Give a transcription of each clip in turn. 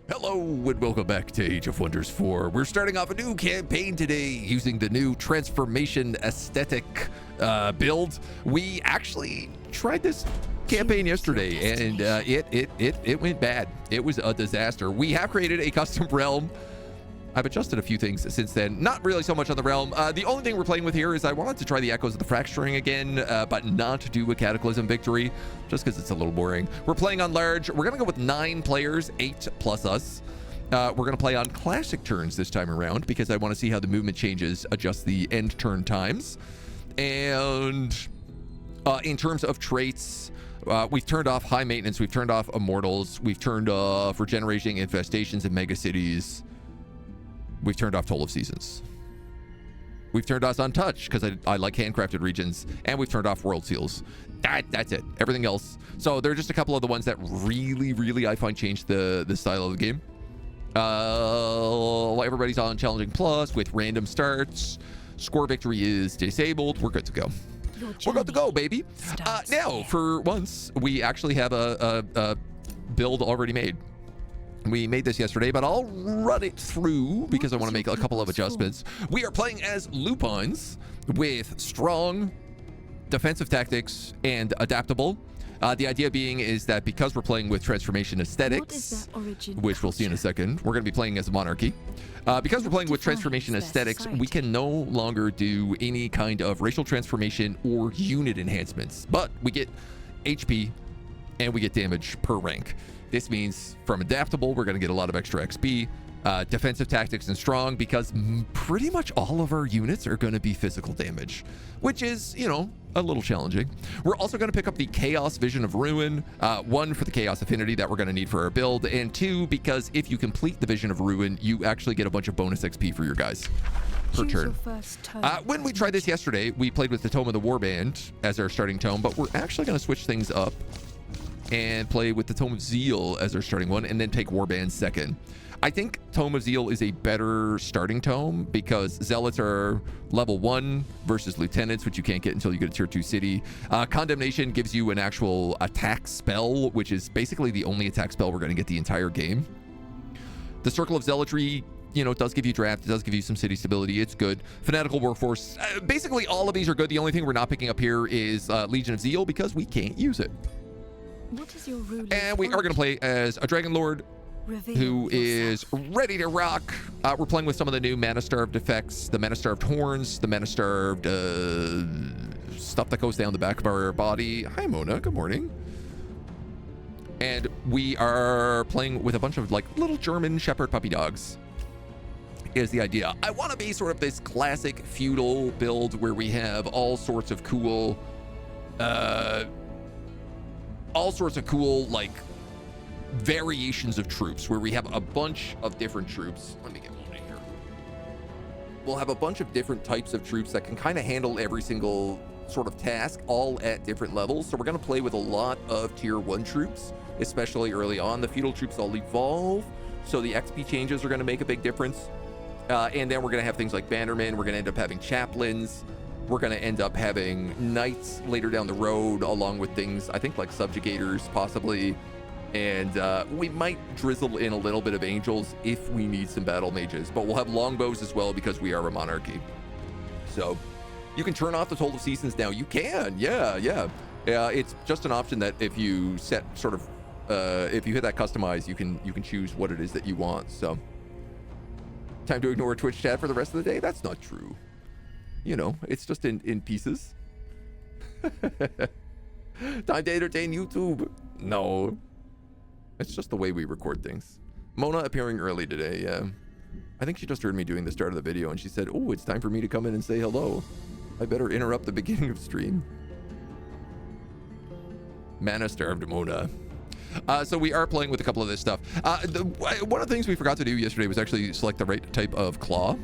Hello and welcome back to Age of Wonders 4. We're starting off a new campaign today using the new Transformation Ascetic build. We actually tried this campaign yesterday and it went bad. It was a disaster. We have created a custom realm. I've adjusted a few things since then. Not really so much on the realm. The only thing we're playing with here is I wanted to try the Echoes of the Fracturing again, but not do a Cataclysm victory, just because it's a little boring. We're playing on large. We're going to go with 9 players, 8 plus us. We're going to play on classic turns this time around because I want to see how the movement changes, adjust the end turn times. And in terms of traits, we've turned off high maintenance. We've turned off immortals. We've turned off regenerating infestations in mega cities. We've turned off Toll of Seasons. We've turned off Untouched because I like handcrafted regions, and we've turned off World Seals. That's it. Everything else. So there are just a couple of the ones that really I find change the style of the game. Everybody's on Challenging Plus with random starts. Score victory is disabled. We're good to go. We're good to go, baby. Now, for once, we actually have a build already made. We made this yesterday, but I'll run it through because I want to make a couple of adjustments. We are playing as lupines with strong defensive tactics and adaptable. The idea being is that because we're playing with Transformation Ascetics, which we'll see in a second, we're going to be playing as a monarchy. Because we're playing with Transformation Ascetics, we can no longer do any kind of racial transformation or unit enhancements, but we get HP and we get damage per rank. This means from adaptable, we're going to get a lot of extra XP, defensive tactics and strong, because pretty much all of our units are going to be physical damage, which is, you know, a little challenging. We're also going to pick up the Chaos Vision of Ruin, 1 for the Chaos Affinity that we're going to need for our build, and 2 because if you complete the Vision of Ruin, you actually get a bunch of bonus XP for your guys per turn. When we tried this yesterday, we played with the Tome of the Warband as our starting tome, but we're actually going to switch things up and play with the Tome of Zeal as our starting one, and then take Warband second. I think Tome of Zeal is a better starting tome because Zealots are level 1 versus Lieutenants, which you can't get until you get a tier 2 city. Condemnation gives you an actual attack spell, which is basically the only attack spell we're going to get the entire game. The Circle of Zealotry, you know, it does give you draft, it does give you some city stability, it's good. Fanatical Workforce, basically all of these are good. The only thing we're not picking up here is Legion of Zeal because we can't use it. What is your ruler's and we are going to play as a Dragon Lord who is ready to rock. We're playing with some of the new Mana Starved effects, the Mana Starved Horns, the Mana Starved stuff that goes down the back of our body. Hi, Mona. Good morning. And we are playing with a bunch of like little German Shepherd puppy dogs. Is the idea. I want to be sort of this classic feudal build where we have all sorts of cool like variations of troops, where we have a bunch of different troops. Let me get one in here. We'll have a bunch of different types of troops that can kind of handle every single sort of task, all at different levels. So we're going to play with a lot of tier 1 troops, especially early on. The feudal troops all evolve, so the XP changes are going to make a big difference. And then we're going to have things like bannermen. We're going to end up having chaplains. We're going to end up having knights later down the road, along with things, I think, like subjugators, possibly. And we might drizzle in a little bit of angels if we need some battle mages. But we'll have longbows as well because we are a monarchy. So you can turn off the Toll of Seasons now. You can. Yeah. It's just an option that if you set sort of, if you hit that customize, you can choose what it is that you want. So time to ignore Twitch chat for the rest of the day? That's not true. You know, it's just in pieces. Time to entertain YouTube. No. It's just the way we record things. Mona appearing early today, yeah. I think she just heard me doing the start of the video and she said, oh, it's time for me to come in and say hello. I better interrupt the beginning of stream. Mana Starved Mona. So we are playing with a couple of this stuff. One of the things we forgot to do yesterday was actually select the right type of claw.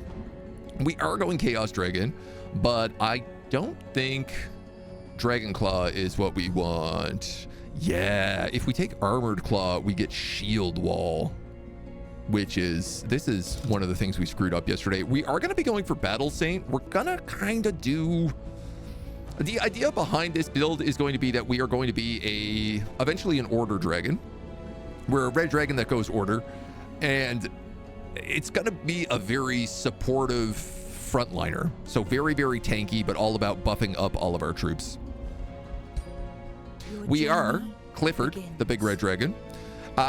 We are going Chaos Dragon, but I don't think Dragon Claw is what we want. Yeah, if we take Armored Claw, we get Shield Wall, which is, this is one of the things we screwed up yesterday. We are going to be going for Battle Saint. We're going to kind of do, the idea behind this build is going to be that we are going to be eventually an Order Dragon. We're a red dragon that goes Order. And it's going to be a very supportive frontliner. So very, very tanky, but all about buffing up all of our troops. We are Clifford, the big red dragon.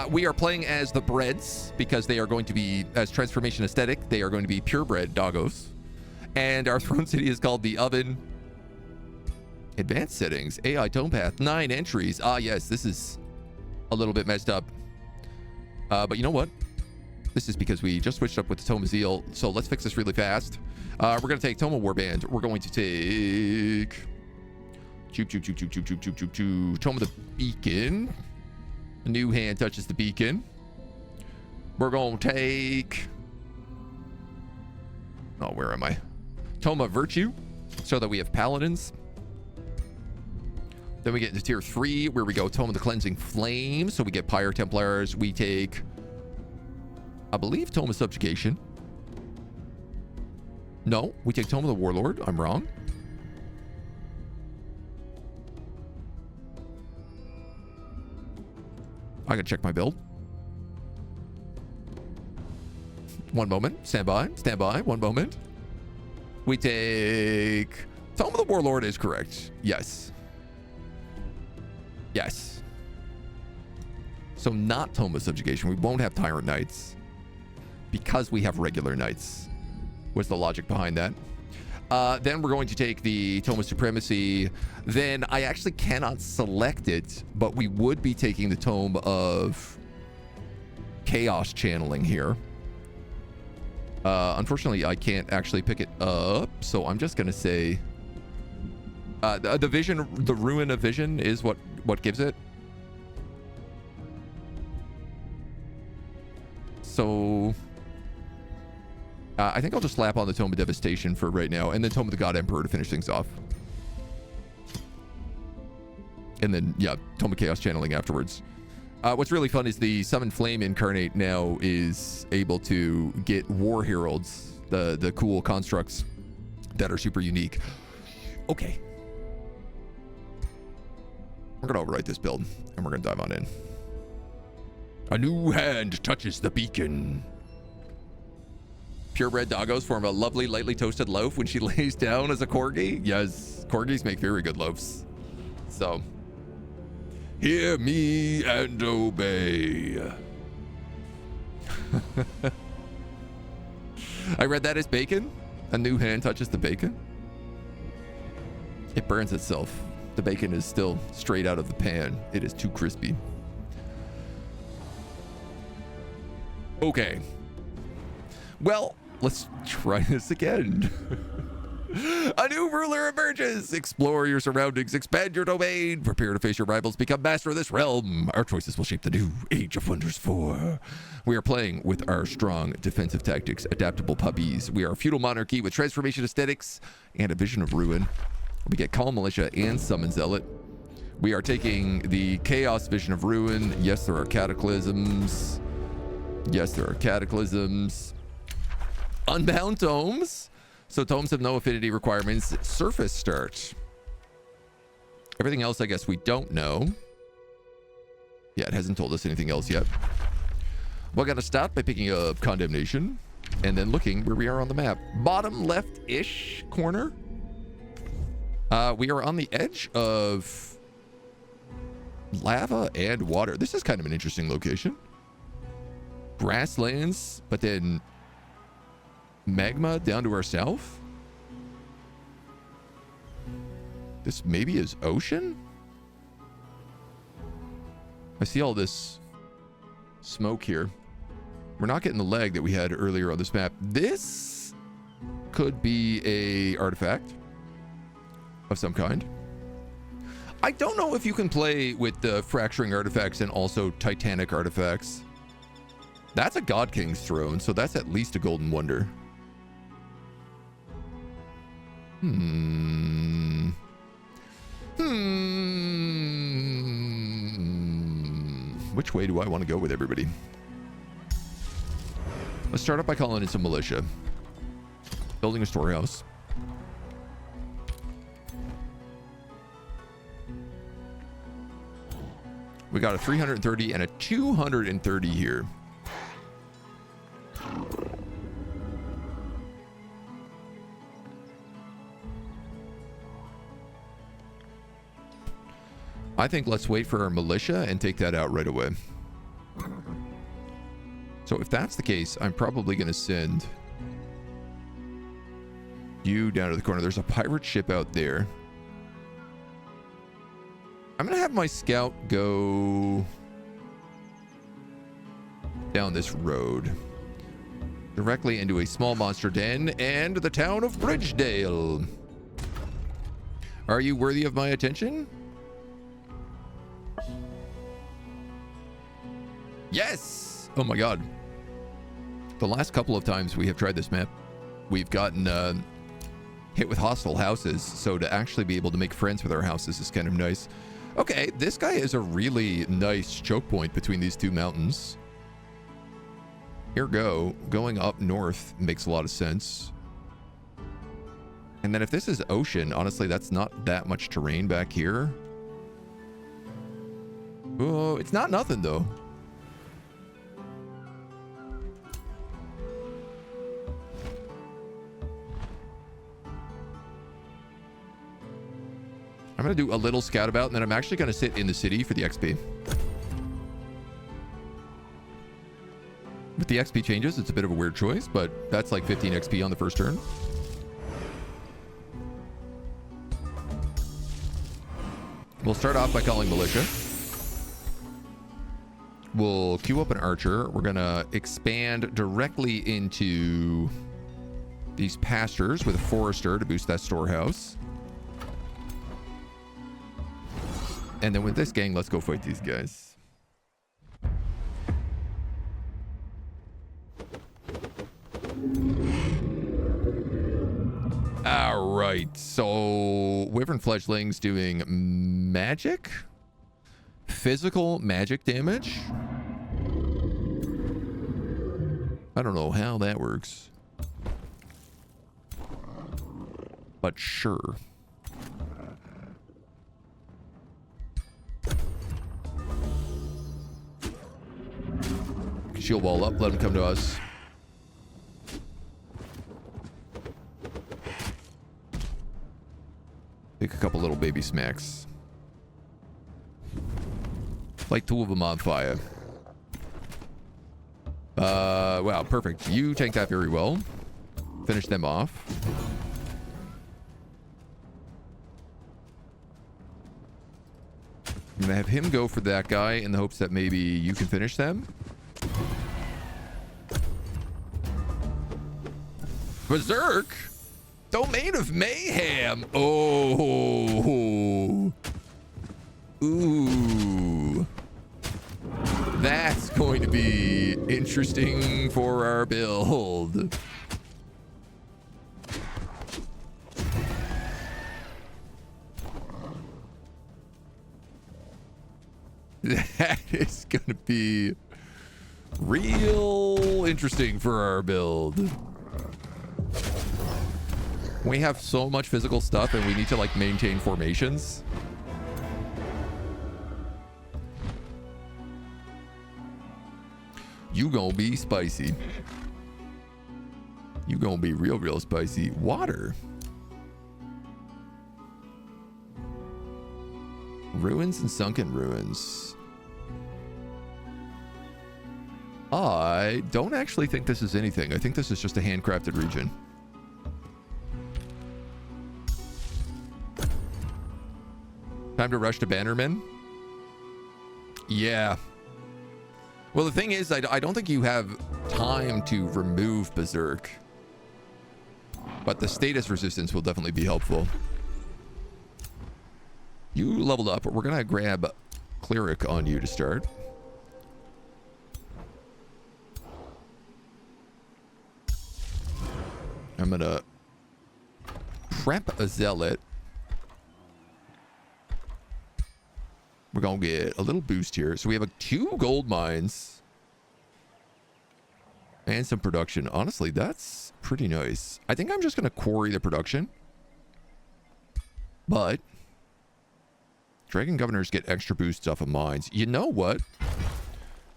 We are playing as the Breads because they are going to be, as Transformation Ascetic, they are going to be purebred doggos. And our throne city is called the Oven. Advanced settings, AI tone path, 9 entries. Ah, yes, this is a little bit messed up. But you know what? This is because we just switched up with the Tome of Zeal. So let's fix this really fast. We're going to take Tome of Warband. We're going to take... Tome of the Beacon. A new hand touches the beacon. We're going to take... Oh, where am I? Tome of Virtue, so that we have Paladins. Then we get into tier 3, where we go Tome of the Cleansing Flame, so we get Pyre Templars. We take, I believe, Tome of Subjugation. No, we take Tome of the Warlord. I'm wrong. I gotta check my build. One moment. Stand by. Stand by. One moment. We take... Tome of the Warlord is correct. Yes. Yes. So not Tome of Subjugation. We won't have Tyrant Knights because we have regular Knights. What's the logic behind that? Then we're going to take the Tome of Supremacy. Then I actually cannot select it, but we would be taking the Tome of Chaos Channeling here. Unfortunately, I can't actually pick it up, so I'm just going to say... the Vision, the Ruin of Vision is what gives it. So... I think I'll just slap on the Tome of Devastation for right now, and then Tome of the God Emperor to finish things off. And then, yeah, Tome of Chaos Channeling afterwards. What's really fun is the Summon Flame Incarnate now is able to get War Heralds, the cool constructs that are super unique. Okay. We're going to overwrite this build, and we're going to dive on in. A new hand touches the beacon. Purebred doggos form a lovely, lightly toasted loaf when she lays down as a corgi. Yes, corgis make very good loaves. So, hear me and obey. I read that as bacon. A new hand touches the bacon. It burns itself. The bacon is still straight out of the pan. It is too crispy. Okay. Well, let's try this again. A new ruler emerges. Explore your surroundings. Expand your domain. Prepare to face your rivals. Become master of this realm. Our choices will shape the new Age of Wonders 4. We are playing with our strong defensive tactics, adaptable puppies. We are a feudal monarchy with transformation aesthetics and a vision of ruin. We get Calm Militia and Summon Zealot. We are taking the Chaos Vision of Ruin. Yes, there are cataclysms. Yes, there are cataclysms. Unbound tomes. So tomes have no affinity requirements. Surface start. Everything else, I guess we don't know. Yeah, it hasn't told us anything else yet. We're going to start by picking up Condemnation and then looking where we are on the map. Bottom left-ish corner. We are on the edge of lava and water. This is kind of an interesting location. Grasslands, but then magma down to our south. This maybe is ocean? I see all this smoke here. We're not getting the lag that we had earlier on this map. This could be a artifact of some kind. I don't know if you can play with the fracturing artifacts and also titanic artifacts. That's a God King's throne, so that's at least a golden wonder. Which way do I want to go with everybody? Let's start up by calling in some militia. Building a storehouse. We got a 330 and a 230 here. I think let's wait for our militia and take that out right away. So if that's the case, I'm probably going to send you down to the corner. There's a pirate ship out there. I'm going to have my scout go down this road directly into a small monster den and the town of Bridgedale. Are you worthy of my attention? Yes! Oh my god. The last couple of times we have tried this map, we've gotten hit with hostile houses, so to actually be able to make friends with our houses is kind of nice. Okay, this guy is a really nice choke point between these two mountains. Here go. Going up north makes a lot of sense. And then if this is ocean, honestly, that's not that much terrain back here. Oh, it's not nothing, though. I'm going to do a little scout about, and then I'm actually going to sit in the city for the XP. With the XP changes, it's a bit of a weird choice, but that's like 15 XP on the first turn. We'll start off by calling militia. We'll queue up an archer. We're going to expand directly into these pastures with a forester to boost that storehouse. And then with this gang, let's go fight these guys. All right. So Wyvern Fledglings doing magic? Physical magic damage? I don't know how that works. But sure. Shield wall up, let him come to us. Pick a couple little baby smacks. Like two of them on fire. Wow, perfect. You tank that very well. Finish them off. I'm gonna have him go for that guy in the hopes that maybe you can finish them. Berserk? Domain of Mayhem. Oh. Ooh. That's going to be interesting for our build. That is going to be real interesting for our build. We have so much physical stuff and we need to like maintain formations. You gonna be spicy. You gonna be real spicy. Water. Ruins and sunken ruins. I don't actually think this is anything. I think this is just a handcrafted region. Time to rush to Bannerman? Yeah. Well, the thing is, I don't think you have time to remove Berserk. But the status resistance will definitely be helpful. You leveled up. We're going to grab Cleric on you to start. I'm going to prep a Zealot. We're going to get a little boost here. So we have 2 gold mines. And some production. Honestly, that's pretty nice. I think I'm just going to quarry the production. But Dragon Governors get extra boosts off of mines. You know what?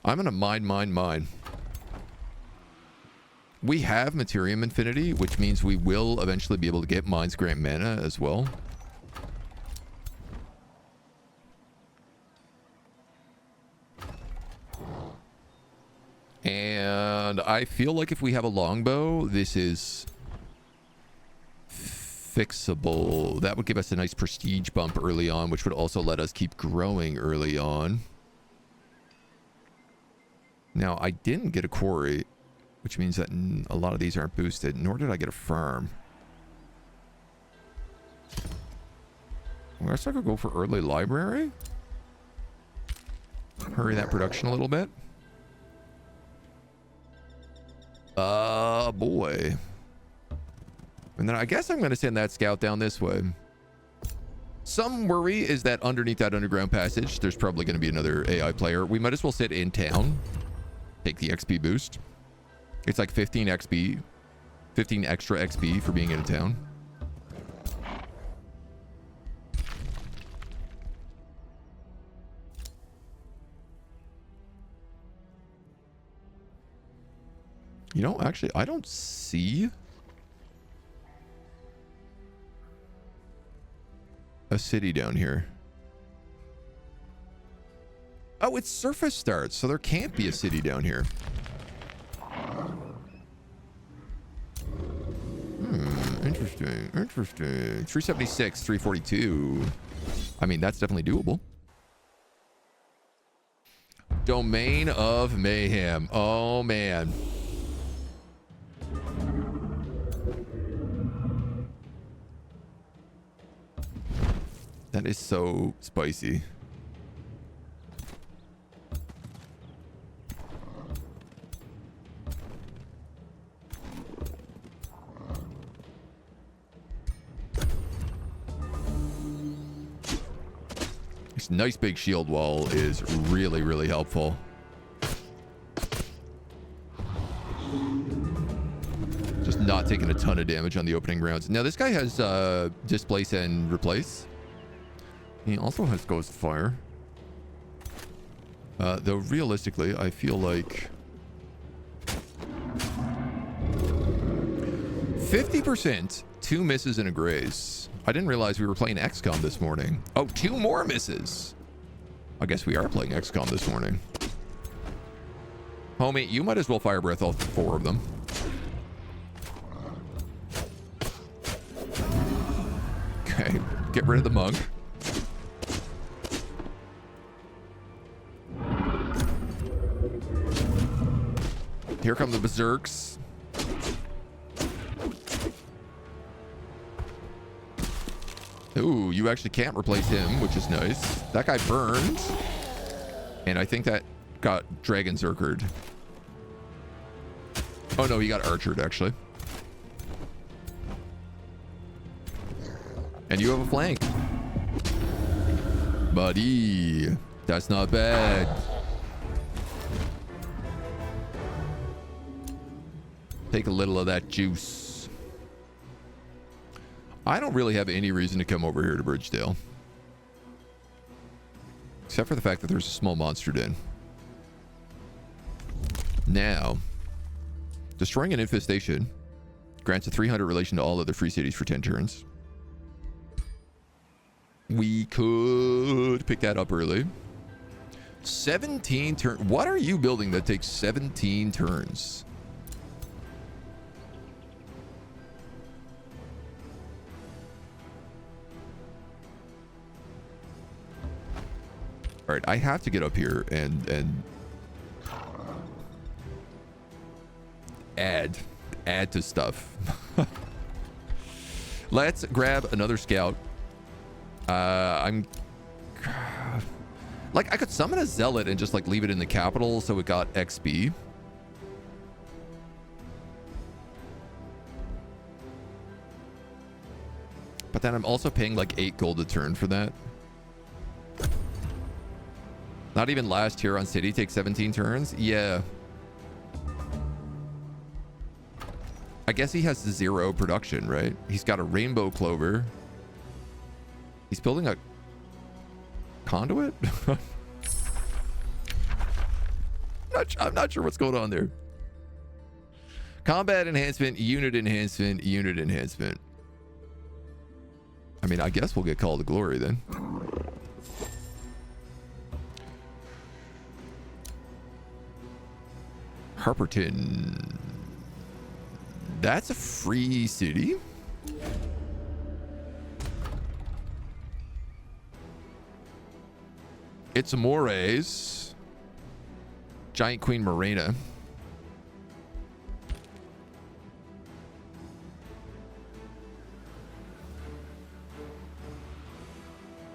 I'm going to mine. We have Materium Infinity, which means we will eventually be able to get Mines Grant Mana as well. And I feel like if we have a longbow, this is fixable. That would give us a nice prestige bump early on, which would also let us keep growing early on. Now, I didn't get a quarry, which means that a lot of these aren't boosted, nor did I get a farm. I guess I could go for early library. Hurry that production a little bit. Boy. And then I guess I'm going to send that scout down this way. Some worry is that underneath that underground passage, there's probably going to be another AI player. We might as well sit in town. Take the XP boost. It's like 15 XP. 15 extra XP for being in a town. You know, actually, I don't see a city down here. Oh, it's surface starts, so there can't be a city down here. Interesting, interesting. 376, 342. I mean, that's definitely doable. Domain of Mayhem. Oh, man. That is so spicy. This nice big shield wall is really, really helpful. Just not taking a ton of damage on the opening rounds. Now, this guy has displace and replace. He also has Ghost Fire. Though realistically, I feel like 50%, 2 misses and a graze. I didn't realize we were playing XCOM this morning. Oh, 2 more misses. I guess we are playing XCOM this morning. Homie, you might as well fire breath all 4 of them. Okay, get rid of the monk. Here come the berserks. Ooh, you actually can't replace him, which is nice. That guy burned. And I think that got Dragon Zerkered. Oh no, he got archered actually. And you have a flank. Buddy, that's not bad. Take a little of that juice. I don't really have any reason to come over here to Bridgedale. Except for the fact that there's a small monster den. Now, destroying an infestation grants a 300 relation to all other free cities for 10 turns. We could pick that up early. 17 turns. What are you building that takes 17 turns? All right, I have to get up here and add to stuff. Let's grab another scout. I'm like, I could summon a zealot and just like leave it in the capital so it got XP. But then I'm also paying like 8 gold a turn for that. Not even last here on city takes 17 turns. Yeah. I guess he has 0 production, right? He's got a rainbow clover. He's building a conduit? I'm not sure what's going on there. Combat enhancement, unit enhancement, unit enhancement. I mean, I guess we'll get Call to Glory then. Harperton. That's a free city. It's Amores. Giant Queen Morena.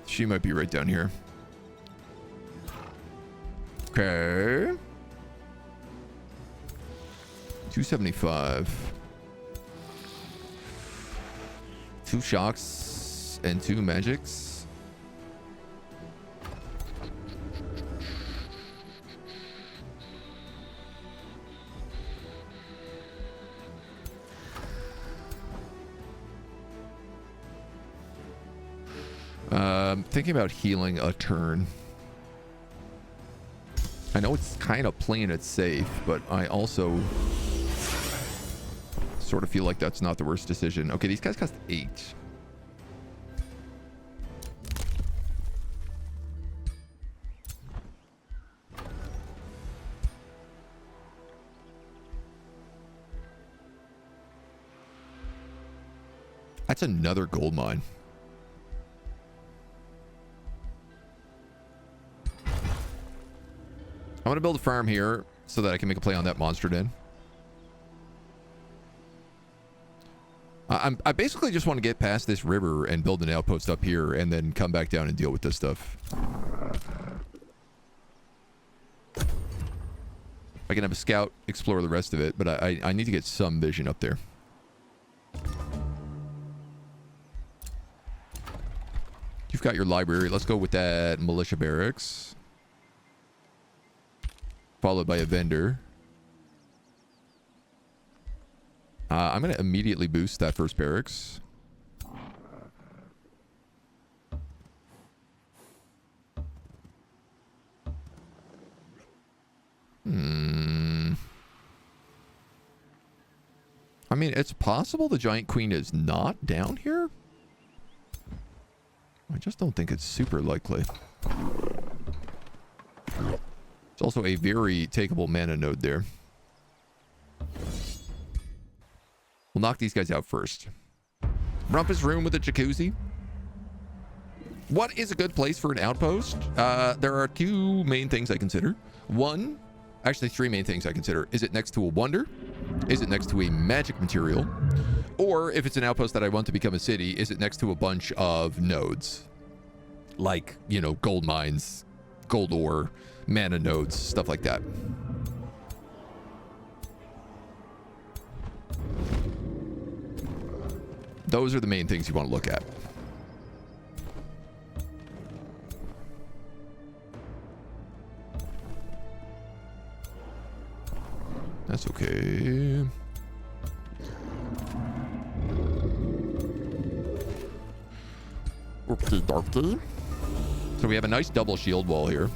She might be right down here. Okay. 275. 2 shocks and 2 magics. Thinking about healing a turn. I know it's kind of playing it safe, but I also sort of feel like that's not the worst decision. Okay, these guys cost 8. That's another gold mine. I want to build a farm here so that I can make a play on that monster den. I basically just want to get past this river and build an outpost up here and then come back down and deal with this stuff. I can have a scout explore the rest of it, but I need to get some vision up there. You've got your library. Let's go with that militia barracks. Followed by a vendor. I'm going to immediately boost that first barracks. I mean, it's possible the Giant Queen is not down here. I just don't think it's super likely. It's also a very takeable mana node there. We'll knock these guys out first. Rumpus room with a jacuzzi. What is a good place for an outpost? There are 2 main things I consider. 1, actually 3 main things I consider. Is it next to a wonder? Is it next to a magic material? Or if it's an outpost that I want to become a city, is it next to a bunch of nodes? Like, you know, gold mines, gold ore, mana nodes, stuff like that. Those are the main things you want to look at. That's okay. Oopsie dokie. So we have a nice double shield wall here.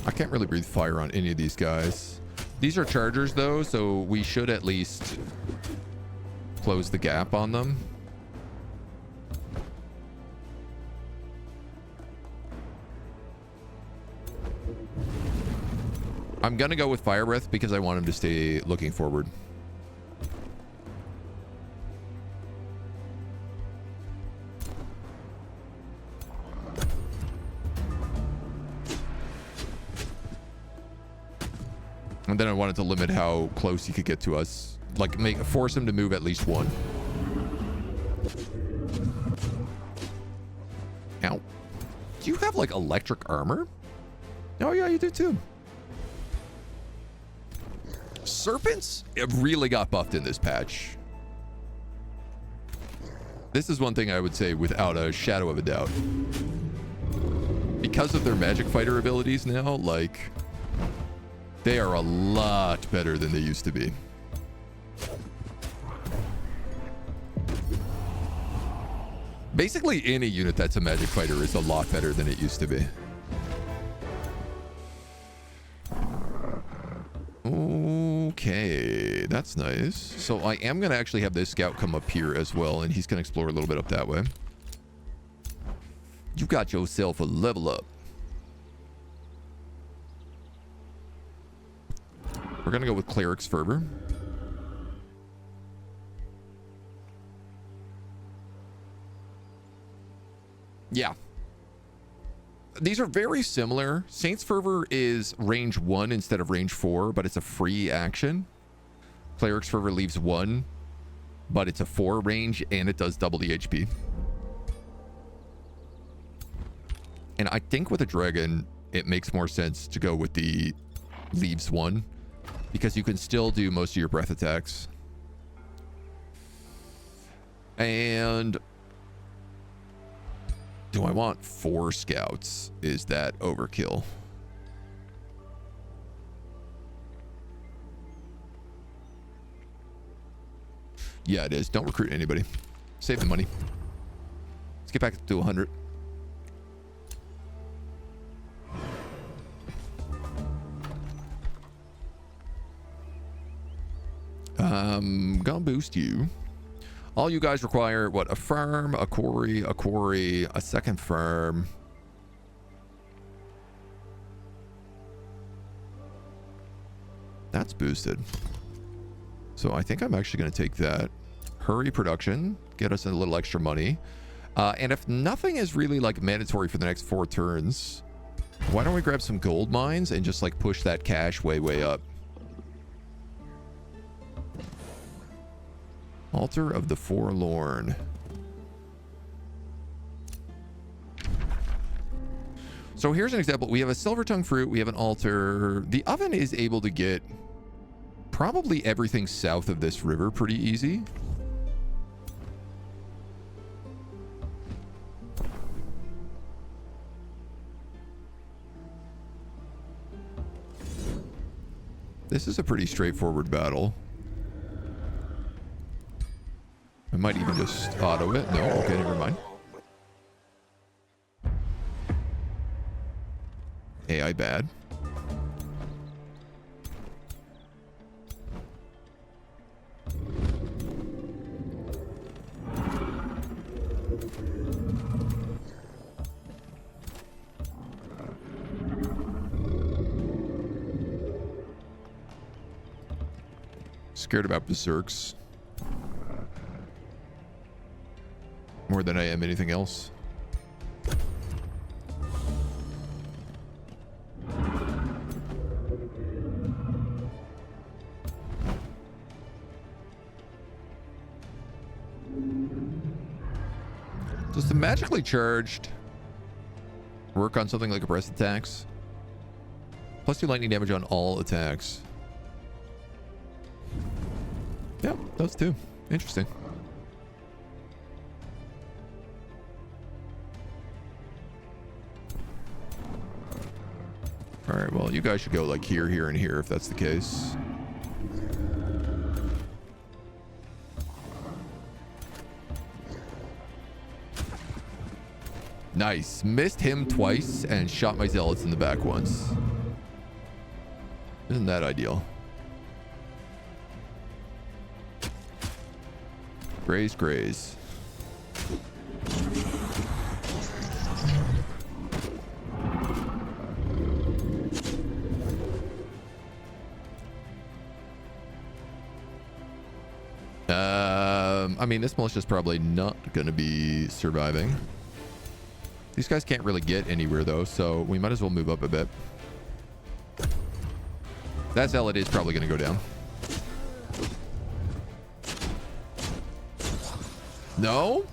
I can't really breathe fire on any of these guys. These are chargers though, so we should at least close the gap on them. I'm gonna go with fire breath because I want him to stay looking forward. And then I wanted to limit how close he could get to us. Like, force him to move at least 1. Ow. Do you have, like, electric armor? Oh, yeah, you do too. Serpents have really got buffed in this patch. This is one thing I would say without a shadow of a doubt. Because of their magic fighter abilities now, like... they are a lot better than they used to be. Basically, any unit that's a magic fighter is a lot better than it used to be. Okay, that's nice. So I am going to actually have this scout come up here as well, and he's going to explore a little bit up that way. You got yourself a level up. We're going to go with Cleric's Fervor. Yeah. These are very similar. Saint's Fervor is range 1 instead of range 4, but it's a free action. Cleric's Fervor leaves 1, but it's a 4 range, and it does double the HP. And I think with a dragon, it makes more sense to go with the leaves 1, because you can still do most of your breath attacks. And do I want 4 scouts? Is that overkill? Yeah, it is. Don't recruit anybody. Save the money. Let's get back to 100. Gonna boost you. All you guys require, what, a farm, a quarry, a second farm. That's boosted. So I think I'm actually going to take that. Hurry production, get us a little extra money. And if nothing is really like mandatory for the next 4 turns, why don't we grab some gold mines and just like push that cash way, way up. Altar of the Forlorn. So here's an example. We have a silver tongue fruit. We have an altar. The oven is able to get probably everything south of this river pretty easy. This is a pretty straightforward battle. I might even just auto it. No, okay, never mind. AI bad. Scared about berserks. More than I am anything else. Does the magically charged work on something like breath attacks? +2 lightning damage on all attacks. Yeah, those two. Interesting. All right, well, you guys should go like here, here, and here if that's the case. Nice. Missed him twice and shot my zealots in the back once. Isn't that ideal? Graze, graze. I mean, this militia's probably not going to be surviving. These guys can't really get anywhere, though, so we might as well move up a bit. That zealot is probably going to go down. No?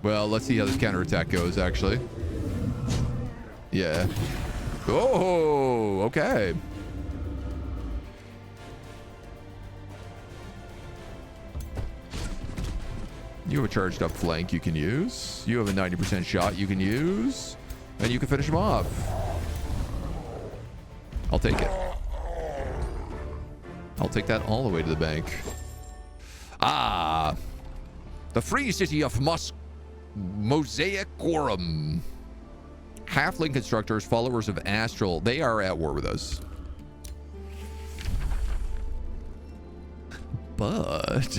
Well, let's see how this counterattack goes, actually. Yeah. Oh, okay. You have a charged up flank you can use. You have a 90% shot you can use. And you can finish him off. I'll take it. I'll take that all the way to the bank. Ah. The free city of Mosaicorum. Halfling constructors, followers of Astral. They are at war with us. But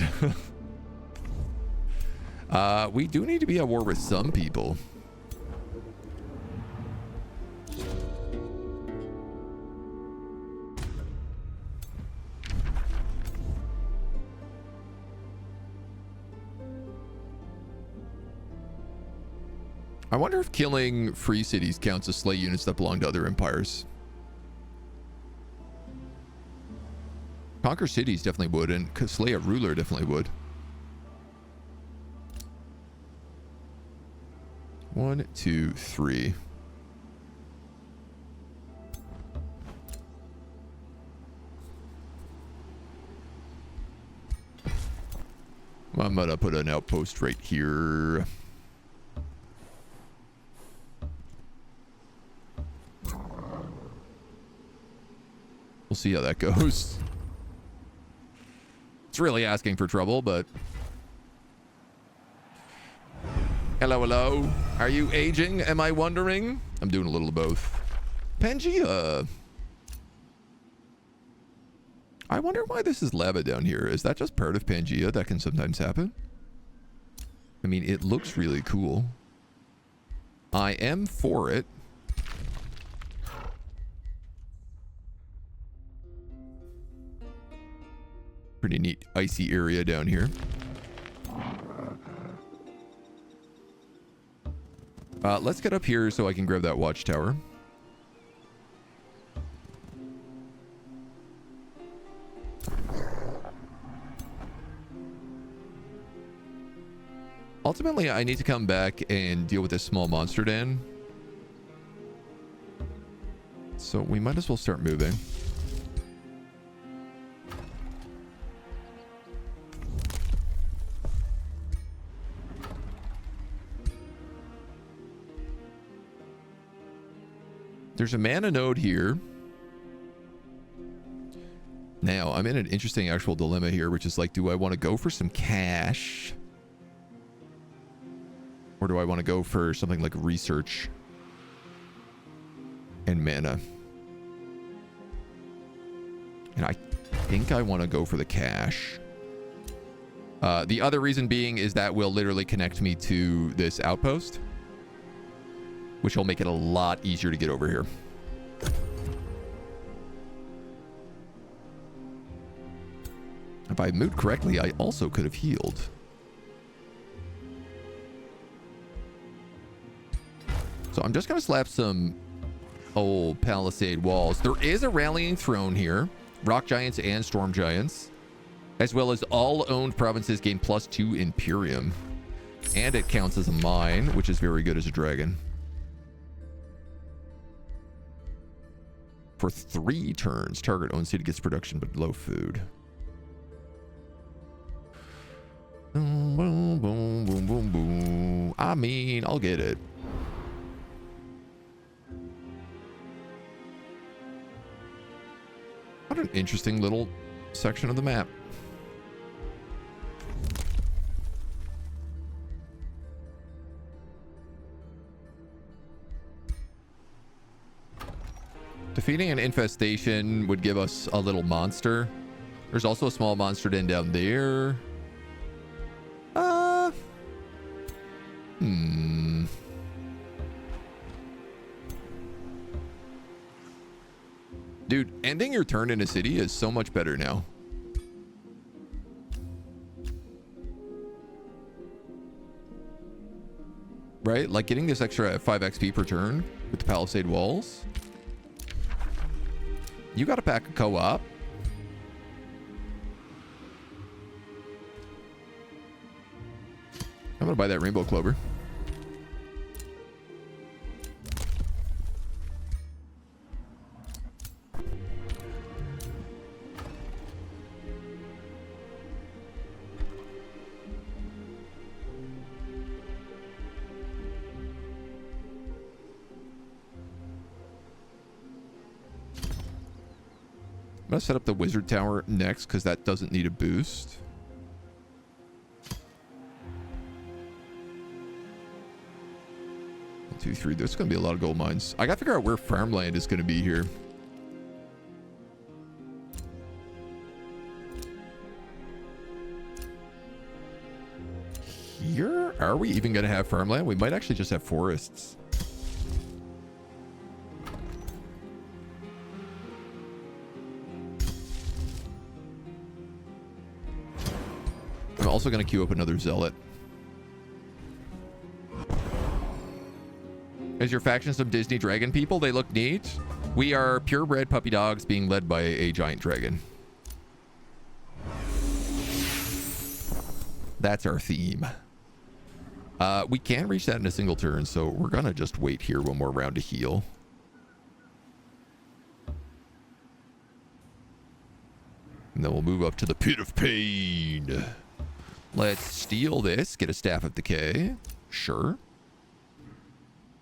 we do need to be at war with some people. I wonder if killing free cities counts as slay units that belong to other empires. Conquer cities definitely would, and slay a ruler definitely would. 1, 2, 3. I'm gonna put an outpost right here. We'll see how that goes. It's really asking for trouble, but... Hello, hello. Are you aging? Am I wondering? I'm doing a little of both. Pangea. I wonder why this is lava down here. Is that just part of Pangea that can sometimes happen? I mean, it looks really cool. I am for it. Pretty neat icy area down here. Let's get up here so I can grab that watchtower. Ultimately, I need to come back and deal with this small monster den. So we might as well start moving. There's a mana node here. Now, I'm in an interesting actual dilemma here, which is like, do I want to go for some cash? Or do I want to go for something like research and mana? And I think I want to go for the cash. The other reason being is that will literally connect me to this outpost, which will make it a lot easier to get over here. If I moved correctly, I also could have healed. So I'm just going to slap some old palisade walls. There is a rallying throne here. Rock giants and storm giants. As well as all owned provinces gain +2 Imperium. And it counts as a mine, which is very good as a dragon. For 3 turns, target owned city gets production but low food. Boom, boom, boom, boom, boom, boom. I mean, I'll get it. What an interesting little section of the map. Defeating an infestation would give us a little monster. There's also a small monster den down there. Dude, ending your turn in a city is so much better now. Right? Like getting this extra 5 XP per turn with the palisade walls. You got a pack of co-op. I'm gonna buy that rainbow clover. I'm gonna set up the wizard tower next because that doesn't need a boost. 2, 3. There's going to be a lot of gold mines. I got to figure out where farmland is going to be here. Here? Are we even going to have farmland? We might actually just have forests. I'm also going to queue up another zealot. Is your faction some Disney dragon people? They look neat. We are purebred puppy dogs being led by a giant dragon. That's our theme. We can reach that in a single turn, so we're going to just wait here one more round to heal. And then we'll move up to the pit of pain. Let's steal this, get a staff of decay. Sure.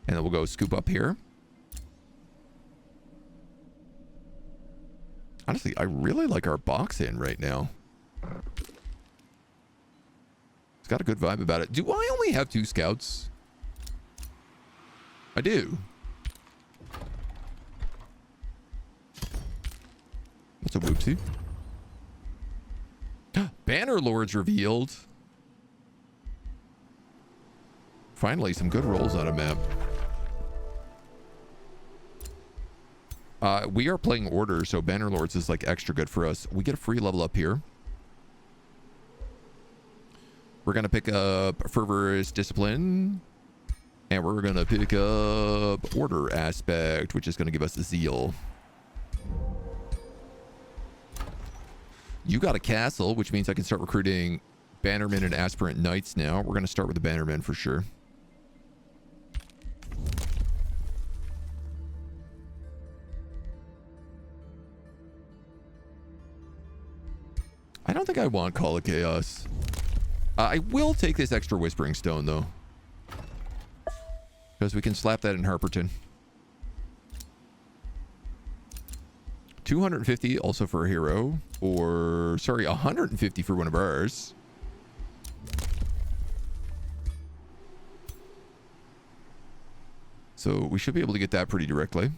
And then we'll go scoop up here. Honestly, I really like our box in right now. It's got a good vibe about it. Do I only have 2 scouts? I do. That's a whoopsie. Banner Lords revealed. Finally, some good rolls on a map. We are playing Order, so Banner Lords is like extra good for us. We get a free level up here. We're going to pick up Fervorous Discipline. And we're going to pick up Order Aspect, which is going to give us Zeal. You got a castle, which means I can start recruiting Bannermen and Aspirant Knights now. We're going to start with the Bannermen for sure. I don't think I want Call of Chaos. I will take this extra Whispering Stone, though. Because we can slap that in Harperton. 250 also for a hero. Or, sorry, 150 for one of ours. So we should be able to get that pretty directly.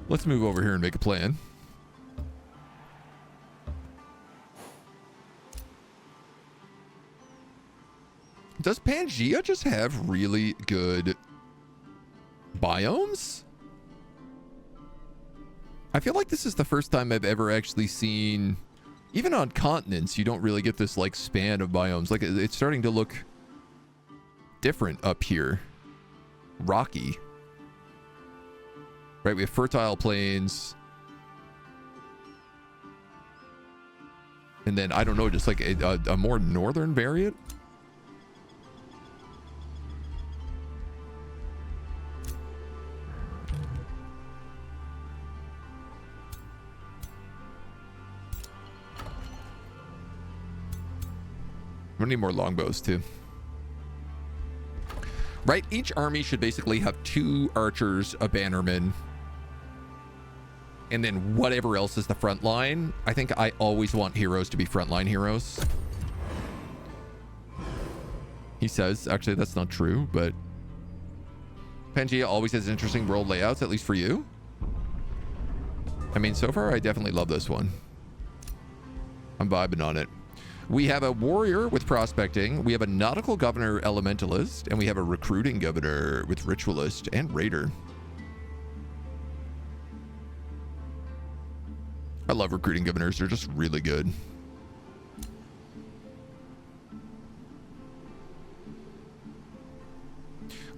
Let's move over here and make a plan. Does Pangea just have really good biomes? I feel like this is the first time I've ever actually seen, even on continents, you don't really get this like span of biomes. Like it's starting to look different up here. Rocky. Right, we have fertile plains. And then, I don't know, just like a more northern variant? I'm gonna need more longbows, too. Right, each army should basically have 2 archers, a bannerman, and then whatever else is the front line. I think I always want heroes to be frontline heroes. He says, actually that's not true, but Pangea always has interesting world layouts, at least for you. I mean, so far I definitely love this one. I'm vibing on it. We have a warrior with prospecting. We have a nautical governor elementalist, and we have a recruiting governor with ritualist and raider. I love recruiting governors. They're just really good.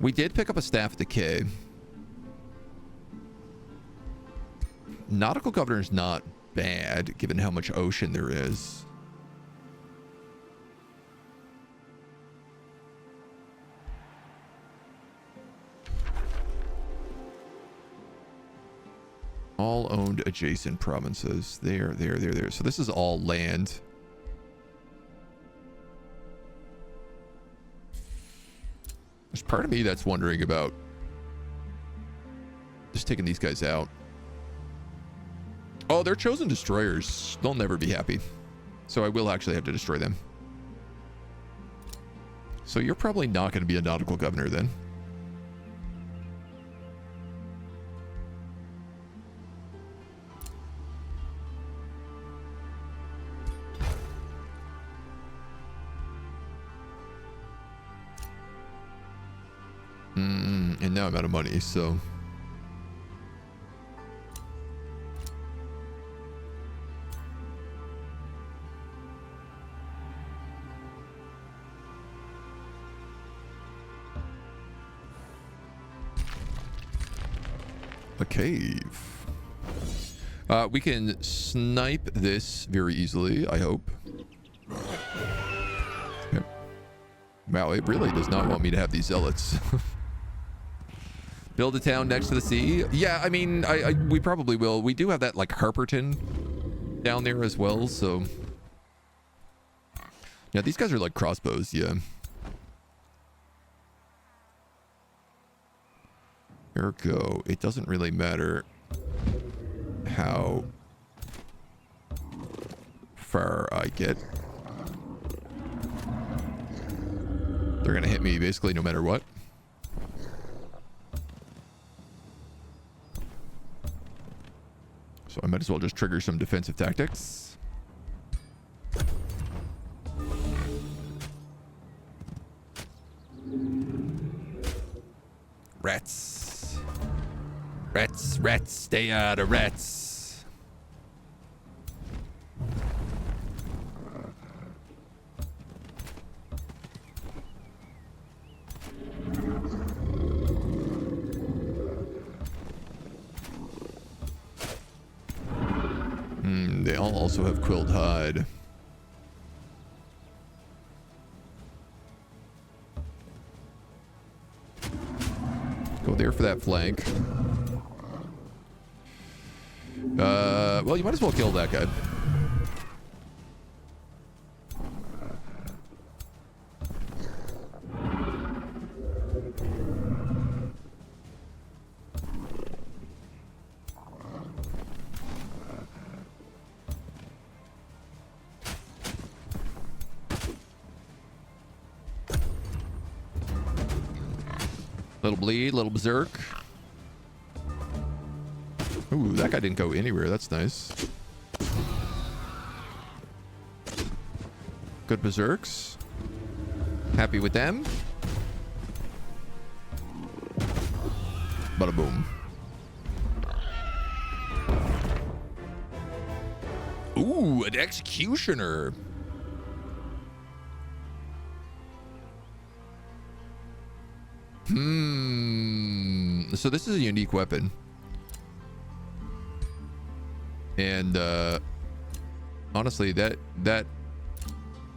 We did pick up a staff decay. Nautical governor is not bad, given how much ocean there is. All owned adjacent provinces. There. So this is all land. There's part of me that's wondering about just taking these guys out. Oh, they're chosen destroyers. They'll never be happy. So I will actually have to destroy them. So you're probably not going to be a nautical governor then. And now I'm out of money, so... A cave. We can snipe this very easily, I hope. Yep. Wow, it really does not want me to have these zealots. Build a town next to the sea. Yeah, I mean, we probably will. We do have that, like, Harperton down there as well, so... Yeah, these guys are like crossbows, yeah. Ergo, it doesn't really matter how far I get. They're gonna hit me basically no matter what. So I might as well just trigger some defensive tactics. Rats. Rats, rats, stay out of rats. They all also have quilled hide. Go there for that flank. Well, you might as well kill that guy. Little bleed, little berserk. Ooh, that guy didn't go anywhere. That's nice. Good berserks. Happy with them. Bada boom. Ooh, an executioner. So this is a unique weapon. And honestly, that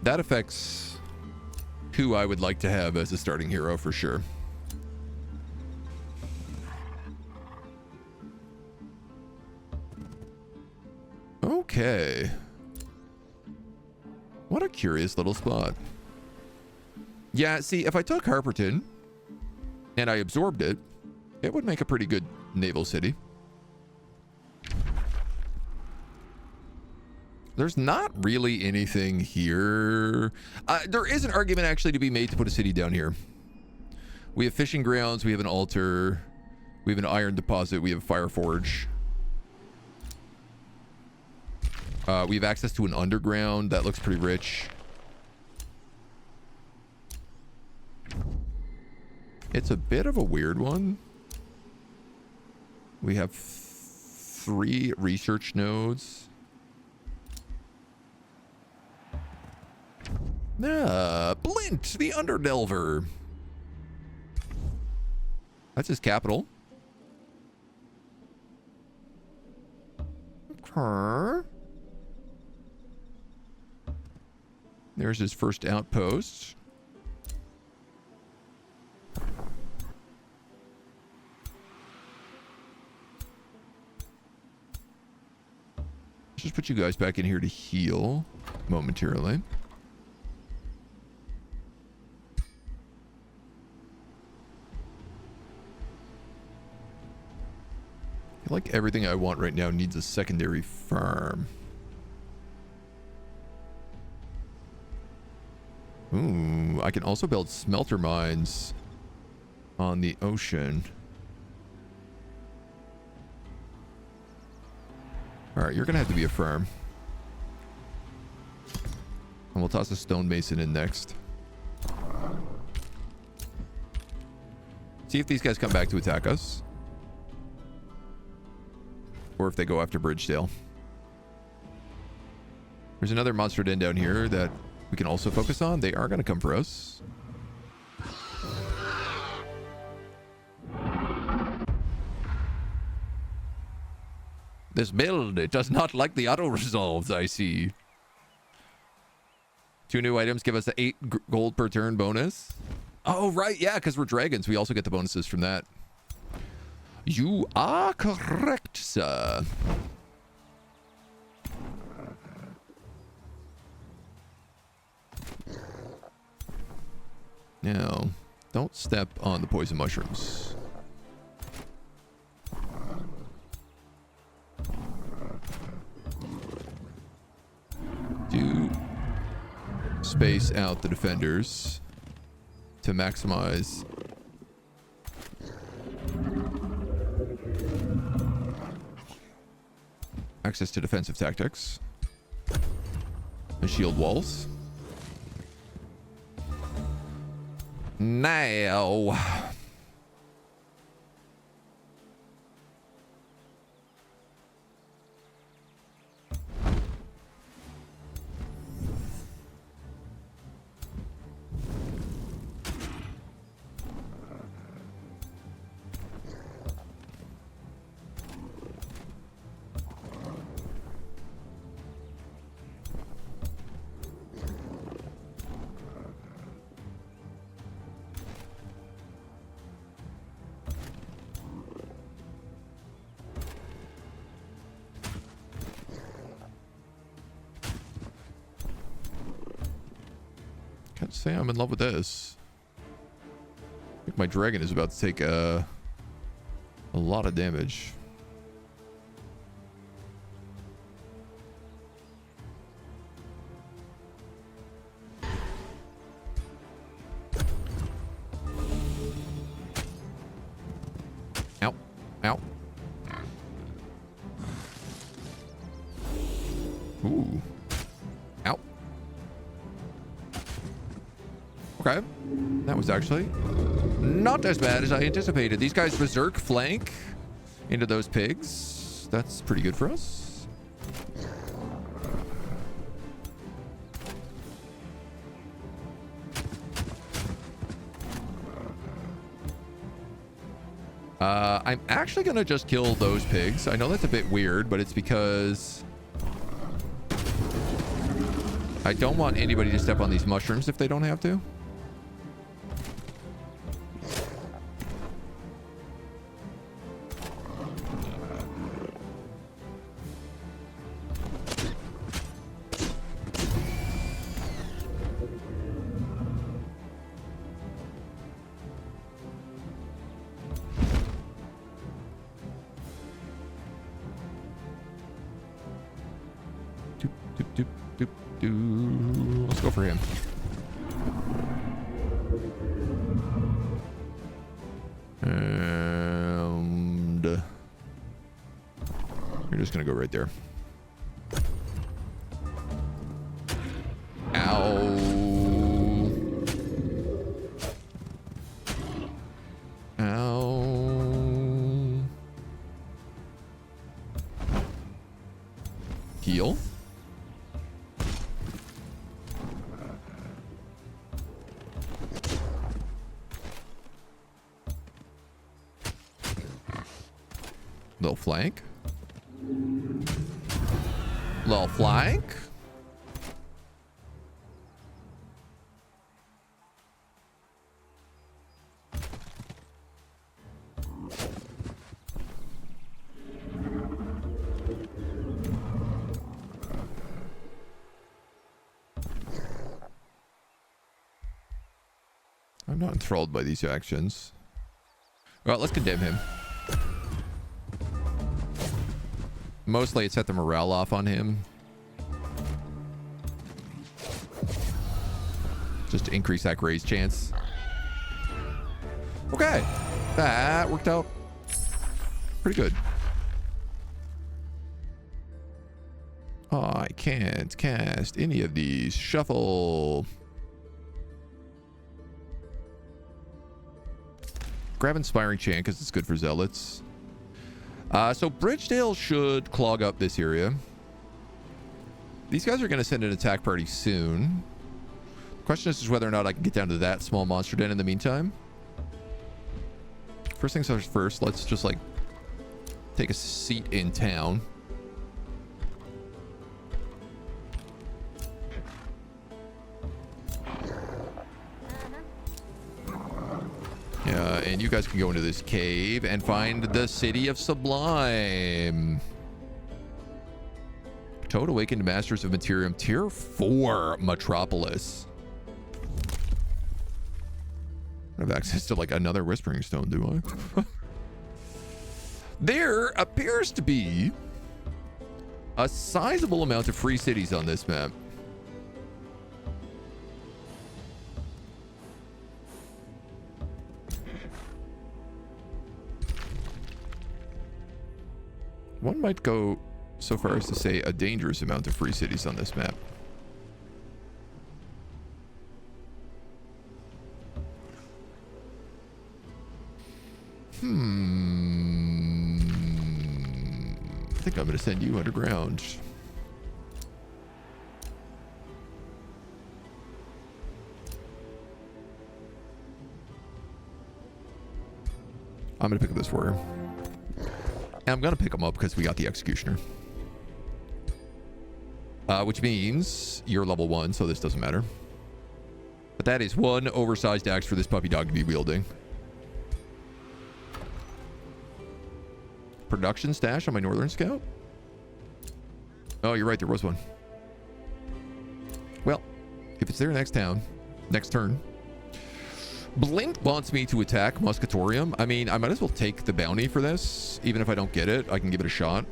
affects who I would like to have as a starting hero for sure. Okay. What a curious little spot. Yeah, see, if I took Harperton and I absorbed it, it would make a pretty good naval city. There's not really anything here. There is an argument actually to be made to put a city down here. We have fishing grounds. We have an altar. We have an iron deposit. We have a fire forge. We have access to an underground. That looks pretty rich. It's a bit of a weird one. We have 3 research nodes. Blint, the Underdelver. That's his capital. Okay. There's his first outpost. Let's just put you guys back in here to heal momentarily. feel like everything I want right now needs a secondary farm. Ooh, I can also build smelter mines on the ocean. Alright, you're gonna have to be a farm. And we'll toss a stonemason in next. See if these guys come back to attack us. Or if they go after Bridgedale. There's another monster den down here that we can also focus on. They are going to come for us. This build, it does not like the auto-resolves, I see. 2 new items give us the 8 gold per turn bonus. Oh, right. Yeah, because we're dragons. We also get the bonuses from that. You are correct, sir. Now, don't step on the poison mushrooms. Do space out the defenders to maximize access to defensive tactics and shield walls. Now, can't say I'm in love with this. I think my dragon is about to take a lot of damage. Ow. Ow. Ooh. Ow. Okay. That was actually not as bad as I anticipated. These guys berserk flank into those pigs. That's pretty good for us. I'm actually going to just kill those pigs. I know that's a bit weird, but it's because I don't want anybody to step on these mushrooms if they don't have to. Let's go for him. And you're just gonna go right there. Ow. Ow. Heal. Little flank. Little flank. I'm not enthralled by these actions. All right, let's condemn him. Mostly it set the morale off on him. Just to increase that graze chance. Okay. That worked out pretty good. Oh, I can't cast any of these. Shuffle. Grab Inspiring Chant because it's good for zealots. So Bridgedale should clog up this area. These guys are going to send an attack party soon. The question is whether or not I can get down to that small monster den in the meantime. First things first, let's just like take a seat in town. And you guys can go into this cave and find the City of Sublime. Toad Awakened Masters of Materium Tier 4 Metropolis. I have access to like another Whispering Stone, do I? There appears to be a sizable amount of free cities on this map. One might go so far as to say a dangerous amount of free cities on this map. I think I'm going to send you underground. I'm going to pick up this warrior. And I'm going to pick him up because we got the Executioner. Which means you're level 1, so this doesn't matter. But that is one oversized axe for this puppy dog to be wielding. Production stash on my Northern Scout? Oh, you're right. There was one. Well, if it's there next turn. Blint wants me to attack Muscatorium. I mean, I might as well take the bounty for this. Even if I don't get it, I can give it a shot.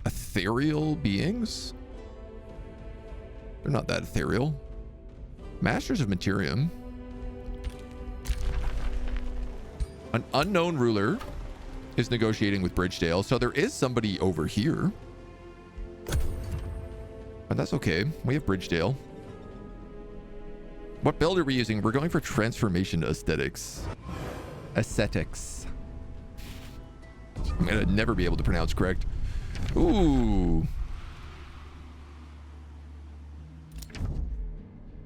Ethereal beings? They're not that ethereal. Masters of Materium. An unknown ruler is negotiating with Bridgedale. So there is somebody over here. But that's okay. We have Bridgedale. What build are we using? We're going for Transformation Ascetics. Ascetics. I'm going to never be able to pronounce correct. Ooh.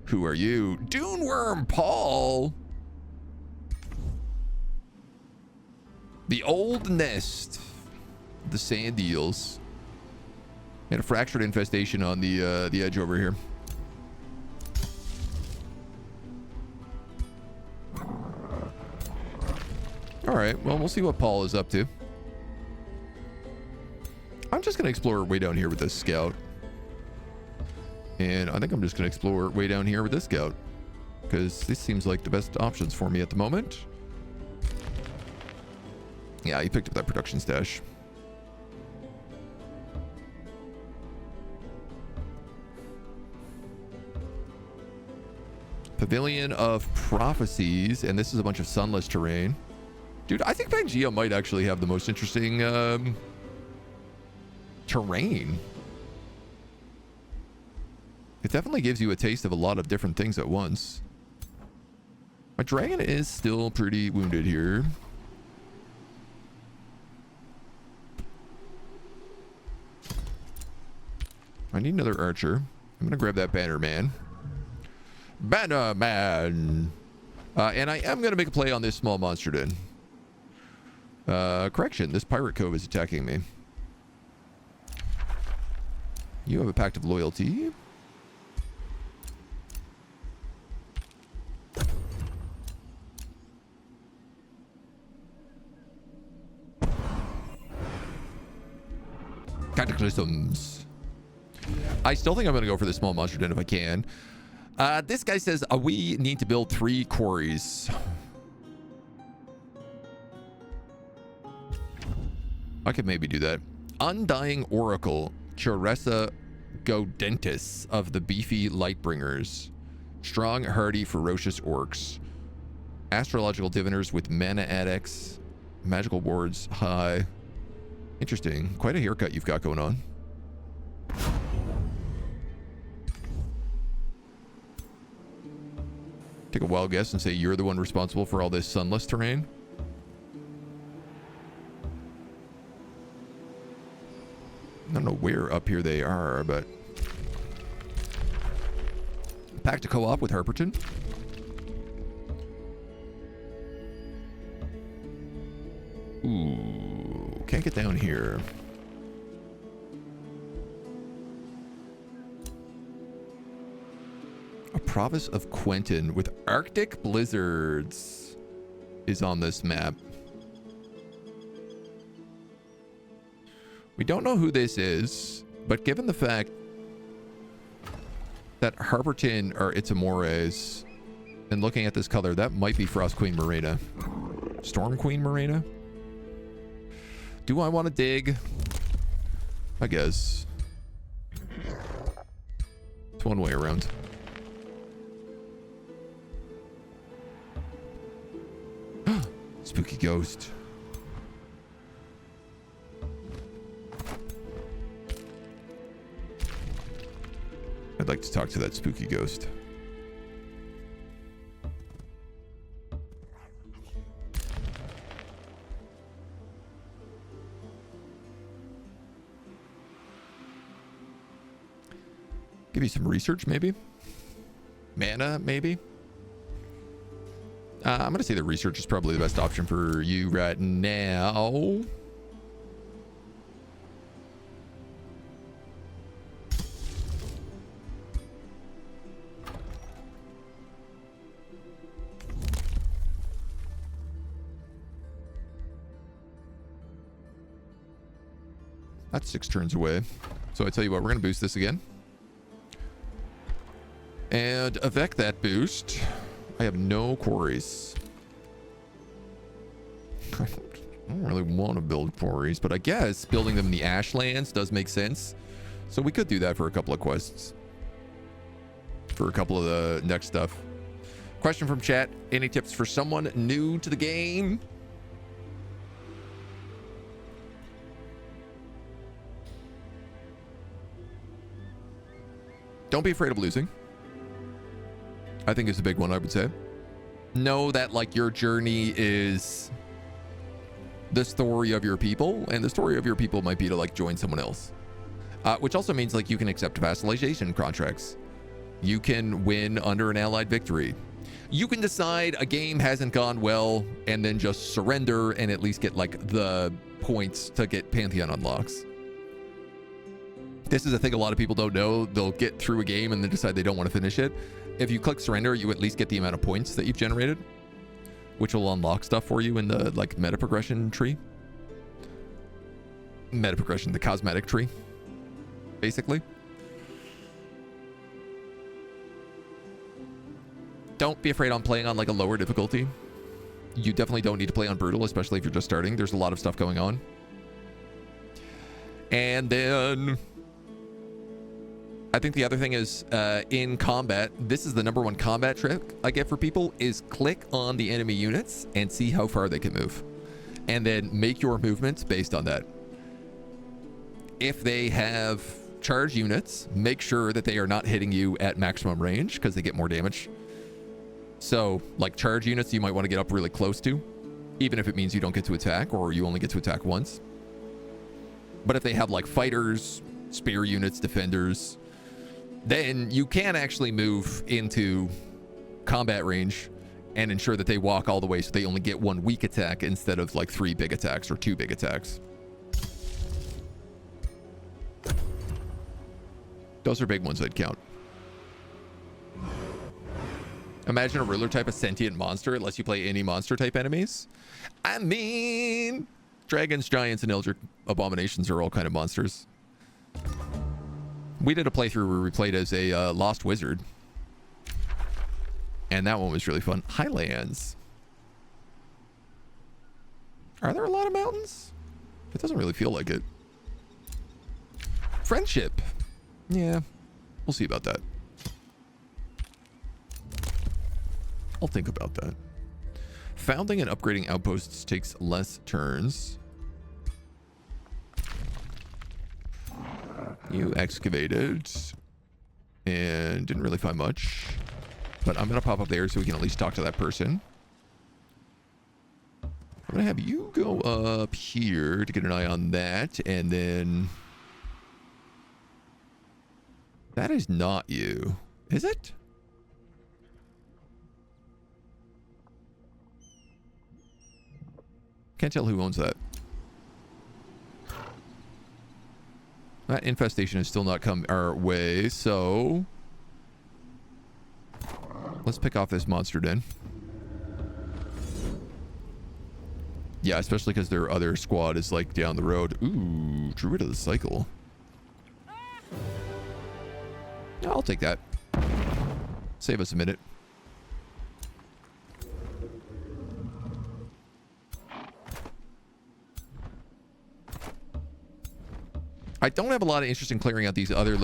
Who are you? Duneworm Paul. The old nest. The sand eels. And a fractured infestation on the edge over here. All right, well, we'll see what Paul is up to. I'm just going to explore way down here with this scout. And I think I'm just going to explore way down here with this scout. Because this seems like the best options for me at the moment. Yeah, he picked up that production stash. Pavilion of Prophecies, and this is a bunch of sunless terrain. Dude, I think Pangea might actually have the most interesting terrain. It definitely gives you a taste of a lot of different things at once. My dragon is still pretty wounded here. I need another archer. I'm gonna grab that banner man. Banner man. And I am gonna make a play on this small monster den. Correction, this pirate cove is attacking me. You have a pact of loyalty. Cataclysms. I still think I'm going to go for the small monster den if I can. This guy says we need to build 3 quarries. I could maybe do that. Undying Oracle, Choressa Godentis of the Beefy Lightbringers. Strong, hardy, ferocious orcs. Astrological diviners with mana addicts. Magical wards, high. Interesting. Quite a haircut you've got going on. Take a wild guess and say you're the one responsible for all this sunless terrain. I don't know where up here they are, but... Back to co-op with Harperton. Ooh, can't get down here. A province of Quentin with Arctic blizzards is on this map. We don't know who this is, but given the fact that Harperton are Itamores, and looking at this color, that might be Frost Queen Marina. Storm Queen Marina? Do I want to dig? I guess. It's one way around. Spooky ghost. I'd like to talk to that spooky ghost. Give you some research, maybe? Mana, maybe? I'm going to say the research is probably the best option for you right now. That's 6 turns away. So I tell you what, we're going to boost this again. And avec that boost, I have no quarries. I don't really want to build quarries, but I guess building them in the Ashlands does make sense. So we could do that for a couple of quests. For a couple of the next stuff. Question from chat. Any tips for someone new to the game? Don't be afraid of losing. I think it's a big one, I would say. Know that, like, your journey is the story of your people, and the story of your people might be to, like, join someone else. Which also means, like, you can accept vassalization contracts. You can win under an allied victory. You can decide a game hasn't gone well and then just surrender and at least get, like, the points to get Pantheon unlocks. This is a thing a lot of people don't know. They'll get through a game and then decide they don't want to finish it. If you click surrender, you at least get the amount of points that you've generated, which will unlock stuff for you in the, like, meta progression tree. Meta progression, the cosmetic tree, basically. Don't be afraid on playing on, like, a lower difficulty. You definitely don't need to play on brutal, especially if you're just starting. There's a lot of stuff going on. And then I think the other thing is, in combat, this is the #1 combat trick I get for people, is click on the enemy units and see how far they can move. And then make your movements based on that. If they have charge units, make sure that they are not hitting you at maximum range because they get more damage. So, like, charge units you might want to get up really close to, even if it means you don't get to attack or you only get to attack once. But if they have, like, fighters, spear units, defenders, then you can actually move into combat range and ensure that they walk all the way so they only get 1 weak attack instead of, like, 3 big attacks or 2 big attacks. Those are big ones that count. Imagine a ruler type of sentient monster. It lets you play any monster type enemies. I mean, dragons, giants, and eldritch abominations are all kind of monsters. We did a playthrough where we played as a lost wizard. And that one was really fun. Highlands. Are there a lot of mountains? It doesn't really feel like it. Friendship. Yeah, we'll see about that. I'll think about that. Founding and upgrading outposts takes less turns. You excavated and didn't really find much, but I'm going to pop up there so we can at least talk to that person. I'm going to have you go up here to get an eye on that, and then that is not you, is it? Can't tell who owns that. That infestation has still not come our way, so let's pick off this monster den. Yeah, especially because their other squad is like down the road. Ooh, Druid of the Cycle. I'll take that. Save us a minute. I don't have a lot of interest in clearing out these other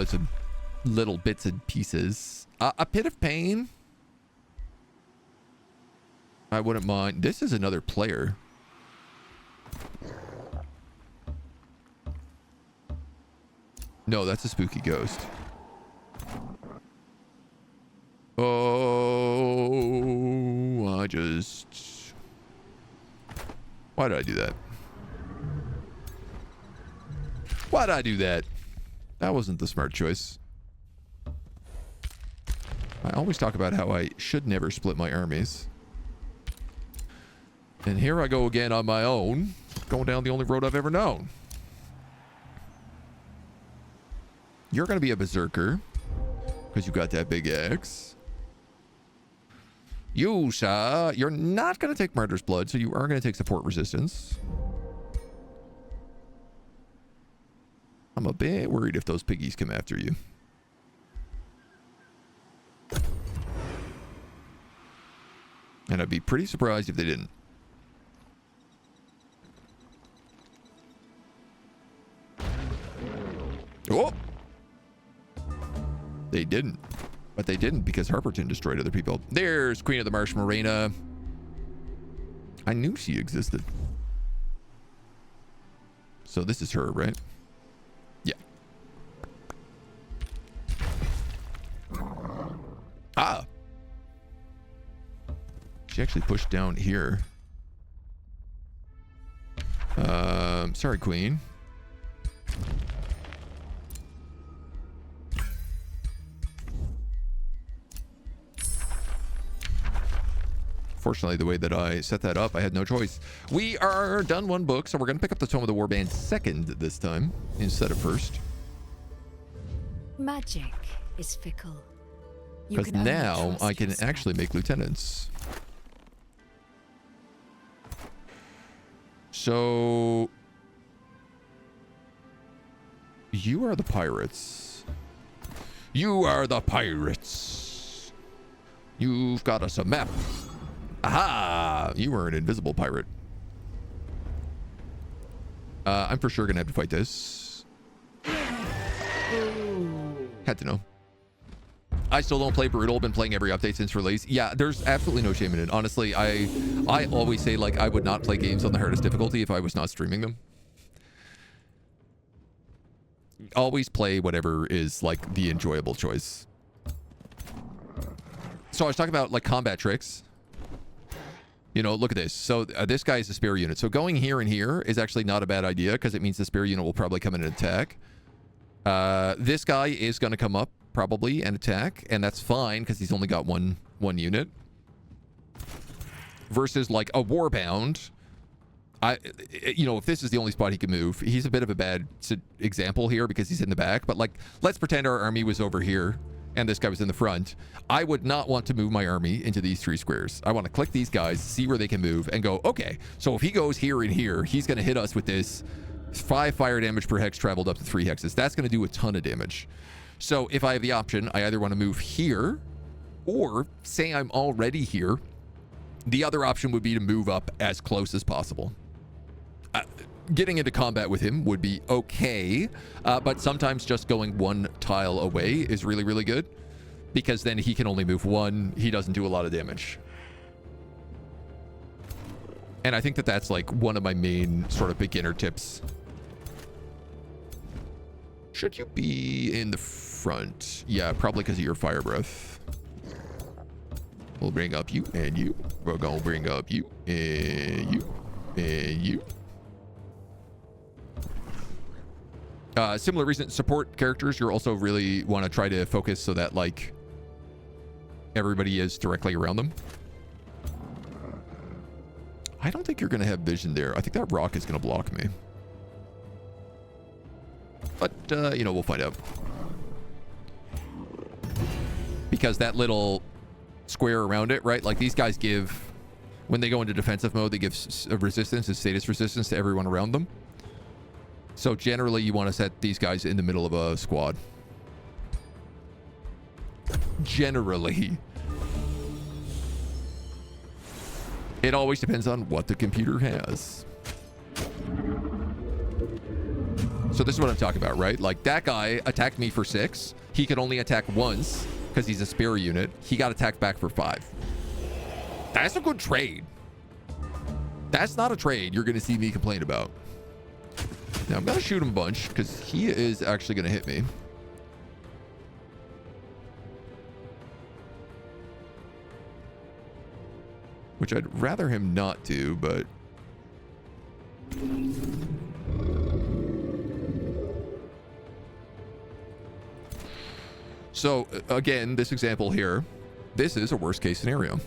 little bits and pieces. A Pit of Pain. I wouldn't mind. This is another player. No, that's a spooky ghost. Oh, why did I do that? Why'd I do that? That wasn't the smart choice. I always talk about how I should never split my armies. And here I go again on my own, going down the only road I've ever known. You're going to be a berserker because you got that big axe. You, sir, you're not going to take Martyr's Blood, so you are going to take support resistance. I'm a bit worried if those piggies come after you. And I'd be pretty surprised if they didn't. Oh! They didn't. But they didn't because Harperton destroyed other people. There's Queen of the Marsh Morena. I knew she existed. So this is her, right? Yeah. Ah! She actually pushed down here. Sorry, Queen. Fortunately, the way that I set that up, I had no choice. We are done one book, so we're going to pick up the Tome of the Warband second this time instead of first. Magic is fickle. Because now I can actually make lieutenants. So you are the pirates. You are the pirates. You've got us a map. Aha! You were an invisible pirate. I'm for sure gonna have to fight this. Had to know. I still don't play Brutal. Been playing every update since release. Yeah, there's absolutely no shame in it. Honestly, I always say, like, I would not play games on the hardest difficulty if I was not streaming them. Always play whatever is, like, the enjoyable choice. So I was talking about, like, combat tricks. You know, look at this. So this guy is a spare unit. So going here and here is actually not a bad idea because it means the spare unit will probably come in and attack. This guy is going to come up probably and attack, and that's fine because he's only got one unit. Versus like a Warbound. You know, if this is the only spot he can move, he's a bit of a bad example here because he's in the back. But like, let's pretend our army was over here and this guy was in the front. I would not want to move my army into these 3 squares. I want to click these guys, see where they can move, and go, okay, so if he goes here and here, he's going to hit us with this 5 fire damage per hex traveled up to 3 hexes. That's going to do a ton of damage. So if I have the option, I either want to move here, or say I'm already here, the other option would be to move up as close as possible. getting into combat with him would be okay, but sometimes just going one tile away is really, really good, because then he can only move one. He doesn't do a lot of damage. And I think that that's like one of my main sort of beginner tips. Should you be in the front? Yeah, probably because of your fire breath. We'll bring up you and you. We're gonna bring up you and you and you. Similar reason, support characters, you're also really want to try to focus so that like everybody is directly around them. I don't think you're going to have vision there. I think that rock is going to block me. But, you know, we'll find out. Because that little square around it, right? Like these guys give, when they go into defensive mode, they give resistance and status resistance to everyone around them. So generally you want to set these guys in the middle of a squad. Generally. It always depends on what the computer has. So this is what I'm talking about, right? Like that guy attacked me for 6. He could only attack once because he's a spare unit. He got attacked back for 5. That's a good trade. That's not a trade you're going to see me complain about. Now I'm going to shoot him a bunch because he is actually going to hit me. Which I'd rather him not do, but... So, again, this example here, this is a worst case scenario.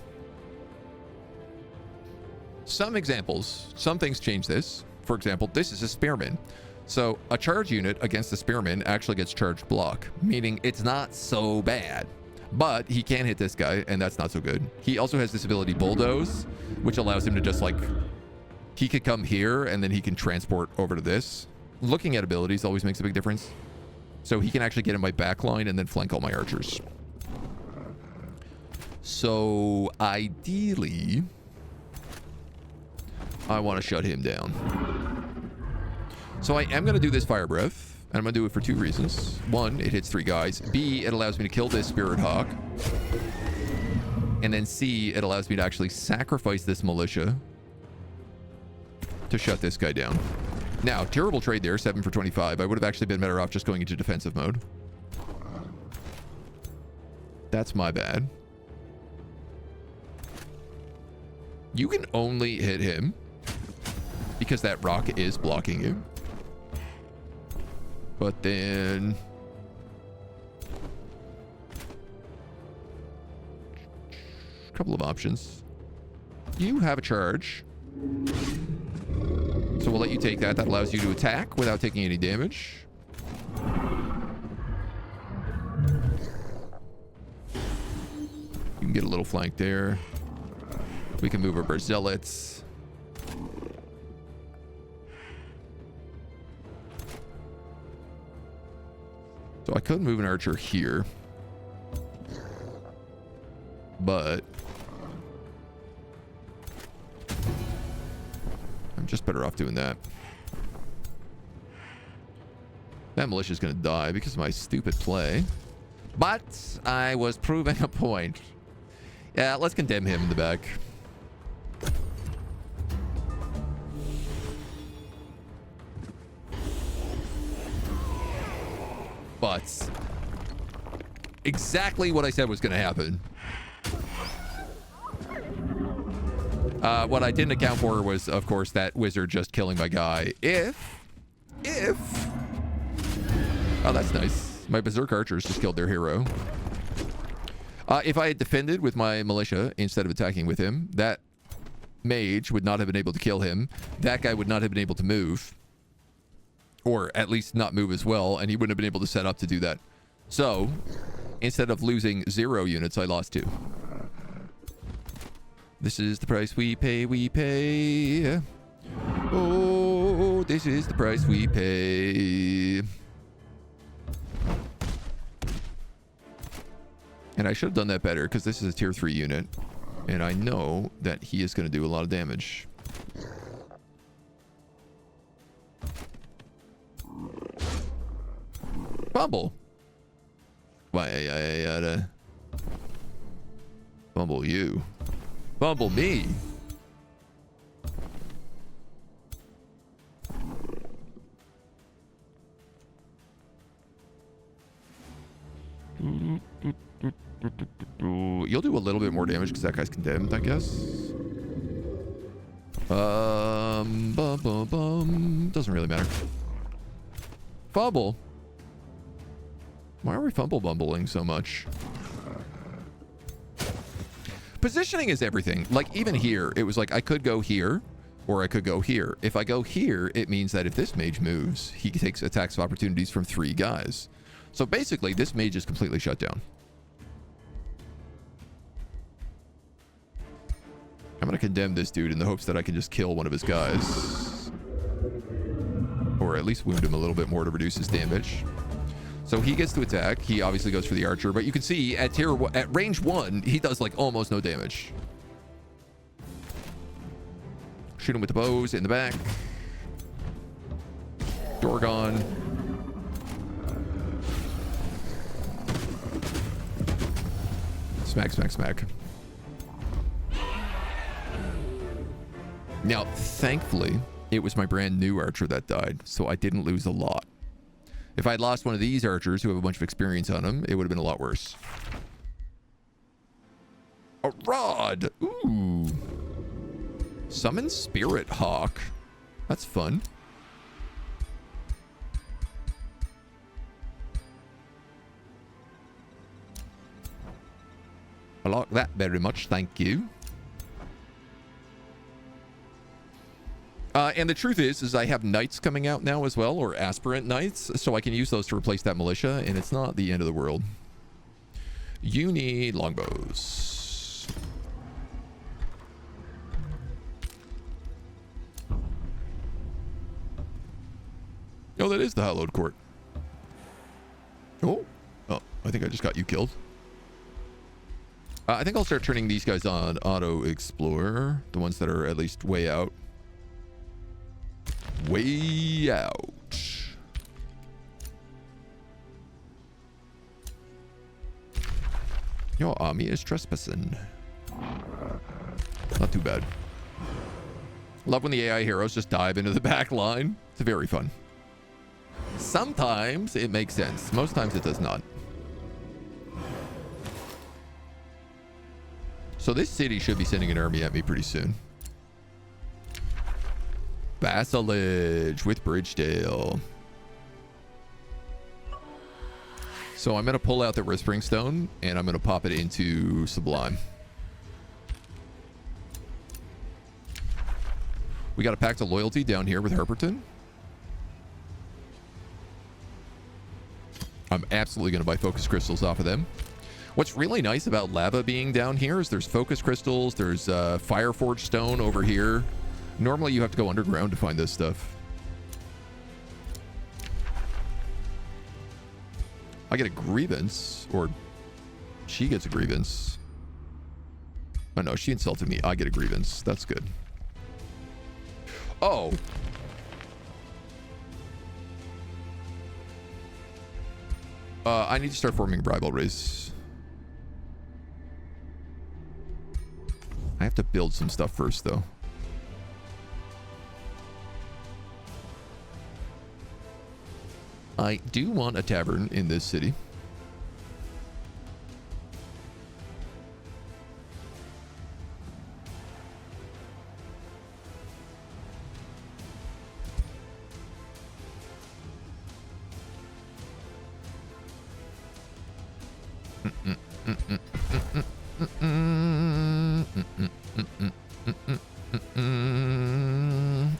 Some examples, some things change this. For example, this is a spearman. So a charge unit against the spearman actually gets charged block, meaning it's not so bad. But he can hit this guy, and that's not so good. He also has this ability bulldoze, which allows him to just like, he could come here and then he can transport over to this. Looking at abilities always makes a big difference. So he can actually get in my back line and then flank all my archers. So ideally, I want to shut him down. So I am going to do this fire breath. And I'm going to do it for 2 reasons. 1, it hits 3 guys. B, it allows me to kill this Spirit Hawk. And then C, it allows me to actually sacrifice this militia to shut this guy down. Now, terrible trade there, 7 for 25. I would have actually been better off just going into defensive mode. That's my bad. You can only hit him because that rock is blocking you. But then... a couple of options. You have a charge. So we'll let you take that. That allows you to attack without taking any damage. You can get a little flank there. We can move over zealots. So I could move an archer here. But I'm just better off doing that. That militia's gonna die because of my stupid play. But I was proving a point. Yeah, let's condemn him in the back. But exactly what I said was going to happen. What I didn't account for was, of course, that wizard just killing my guy. Oh, that's nice. My berserk archers just killed their hero. If I had defended with my militia instead of attacking with him, that mage would not have been able to kill him. That guy would not have been able to move. Or at least not move as well, and he wouldn't have been able to set up to do that. So, instead of losing 0 units, I lost 2. This is the price we pay, we pay. Oh, this is the price we pay. And I should have done that better, because this is a tier 3 unit. And I know that he is going to do a lot of damage. Fumble. Why, I gotta fumble you. Fumble me. You'll do a little bit more damage because that guy's condemned, I guess. Doesn't really matter. Fumble. Why are we fumble bumbling so much? Positioning is everything. Like, even here, it was like I could go here or I could go here. If I go here, it means that if this mage moves, he takes attacks of opportunities from 3 guys. So basically, this mage is completely shut down. I'm going to condemn this dude in the hopes that I can just kill one of his guys. Or at least wound him a little bit more to reduce his damage. So he gets to attack. He obviously goes for the archer, but you can see at range 1, he does like almost no damage. Shoot him with the bows in the back. Dorgon. Smack, smack, smack. Now, thankfully, it was my brand new archer that died, so I didn't lose a lot. If I had lost one of these archers who have a bunch of experience on them, it would have been a lot worse. A rod! Ooh. Summon Spirit Hawk. That's fun. I like that very much, thank you. And the truth is I have knights coming out now as well, or aspirant knights, so I can use those to replace that militia, and it's not the end of the world. You need longbows. Oh, that is the Hallowed Court. Oh, I think I just got you killed. I think I'll start turning these guys on auto explore, the ones that are at least way out. Way out. Your army is trespassing. Not too bad. Love when the AI heroes just dive into the back line. It's very fun. Sometimes it makes sense. Most times it does not. So this city should be sending an army at me pretty soon. Vassalage with Bridgedale. So I'm going to pull out the Whispering Stone and I'm going to pop it into Sublime. We got a Pact of Loyalty down here with Herperton. I'm absolutely going to buy Focus Crystals off of them. What's really nice about lava being down here is there's Focus Crystals, there's Fireforged Stone over here. Normally you have to go underground to find this stuff. I get a grievance, or she gets a grievance. Oh no, she insulted me. I get a grievance. That's good. Oh. I need to start forming rivalries. I have to build some stuff first, though. I do want a tavern in this city.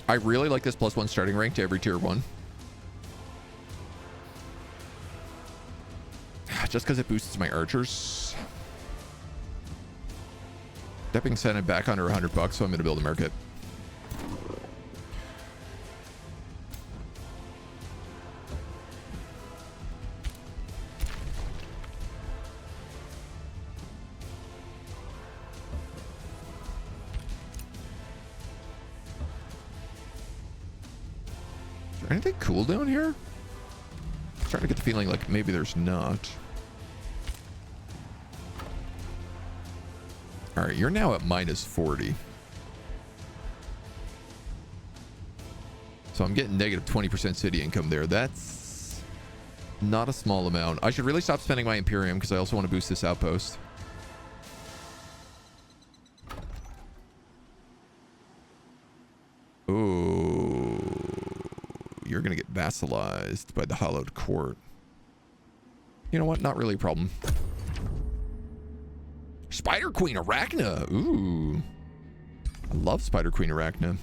I really like this +1 starting rank to every tier 1. Just because it boosts my archers. That being said, I'm back under $100, so I'm going to build a market. Is there anything cool down here? Starting to get the feeling like maybe there's not. All right, you're now at minus 40. So I'm getting negative 20% city income there. That's not a small amount. I should really stop spending my Imperium because I also want to boost this outpost. Ooh. You're going to get vassalized by the Hallowed Court. You know what? Not really a problem. Spider Queen Arachna. Ooh. I love Spider Queen Arachna.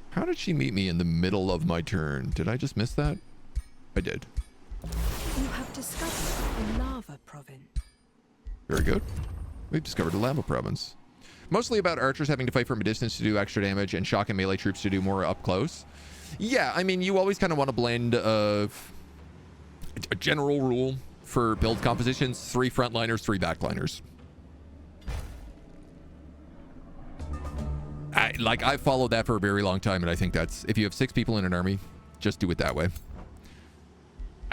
How did she meet me in the middle of my turn? Did I just miss that? I did. You have discovered the lava province. Very good. We've discovered the lava province. Mostly about archers having to fight from a distance to do extra damage and shock and melee troops to do more up close. Yeah, I mean, you always kind of want a blend of a general rule for build compositions: 3 frontliners, 3 backliners. I followed that for a very long time, and I think that's, if you have 6 people in an army, just do it that way.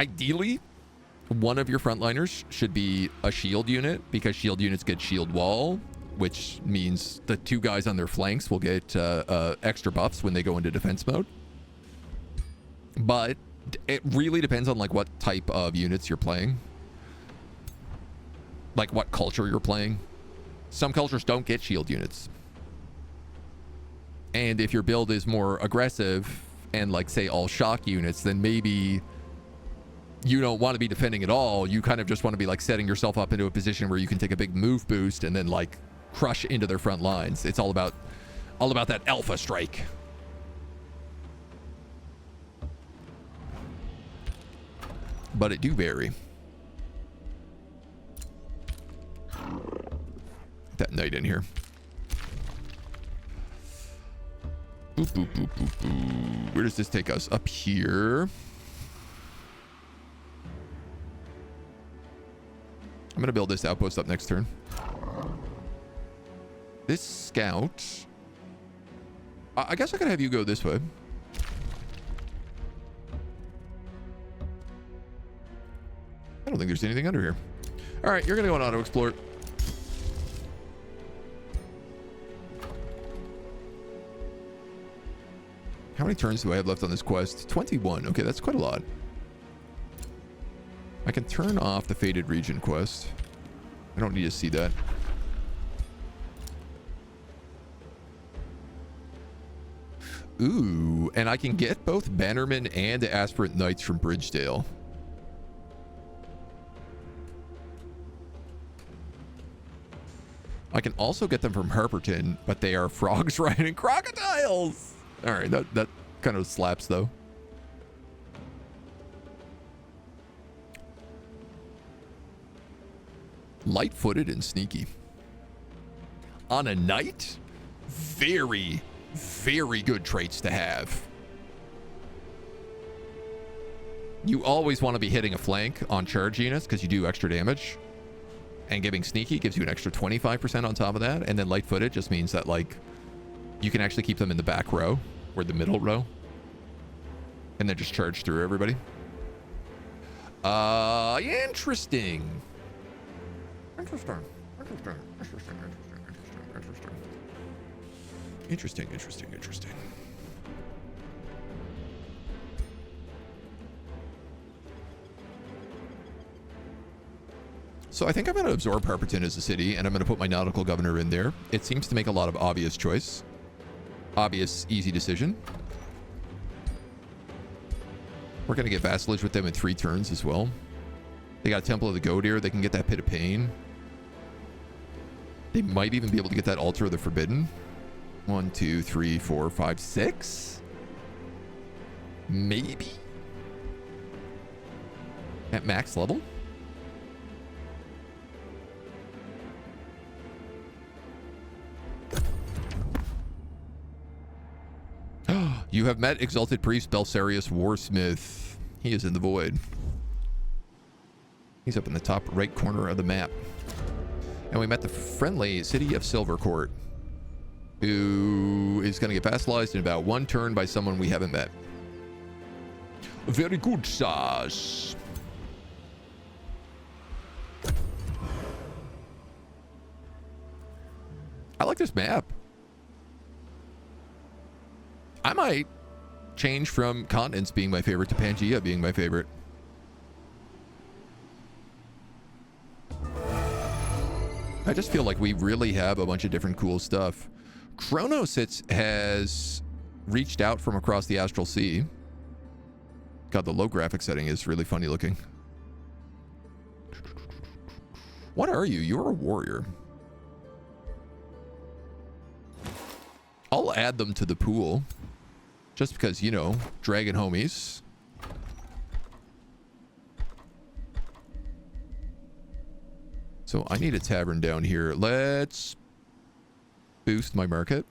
Ideally, one of your frontliners should be a shield unit, because shield units get shield wall, which means the 2 guys on their flanks will get extra buffs when they go into defense mode. But it really depends on like what type of units you're playing, like what culture you're playing. Some cultures don't get shield units. And if your build is more aggressive and like say all shock units, then maybe you don't want to be defending at all. You kind of just want to be like setting yourself up into a position where you can take a big move boost and then like crush into their front lines. It's all about that alpha strike. But it do vary. Get that knight in here. Boop, boop, boop, boop, boop. Where does this take us? Up here. I'm going to build this outpost up next turn. This scout... I guess I could have you go this way. I don't think there's anything under here. All right, you're going to go on auto-explore. How many turns do I have left on this quest? 21. Okay, that's quite a lot. I can turn off the Faded Region quest. I don't need to see that. Ooh, and I can get both Bannermen and Aspirant Knights from Bridgedale. I can also get them from Harperton, but they are frogs riding crocodiles. All right, that kind of slaps though. Light-footed and sneaky. On a knight, very, very good traits to have. You always want to be hitting a flank on charge units because you do extra damage. And giving sneaky gives you an extra 25% on top of that. And then light-footed just means that like you can actually keep them in the back row or the middle row. And then just charge through everybody. Interesting. Interesting. So I think I'm going to absorb Harperton as a city, and I'm going to put my nautical governor in there. It seems to make a lot of obvious choice. Obvious, easy decision. We're going to get vassalage with them in 3 turns as well. They got Temple of the Godir. They can get that Pit of Pain. They might even be able to get that Altar of the Forbidden. 1, 2, 3, 4, 5, 6. Maybe. At max level. You have met Exalted Priest Belsarius Warsmith. He is in the void. He's up in the top right corner of the map. And we met the friendly city of Silvercourt. who is going to get vassalized in about 1 turn by someone we haven't met. Very good, Sas. I like this map. I might change from continents being my favorite to Pangea being my favorite. I just feel like we really have a bunch of different cool stuff. Chronosits has reached out from across the Astral Sea. God, the low graphic setting is really funny looking. What are you? You're a warrior. I'll add them to the pool. Just because, you know, dragon homies. So I need a tavern down here. Let's boost my market.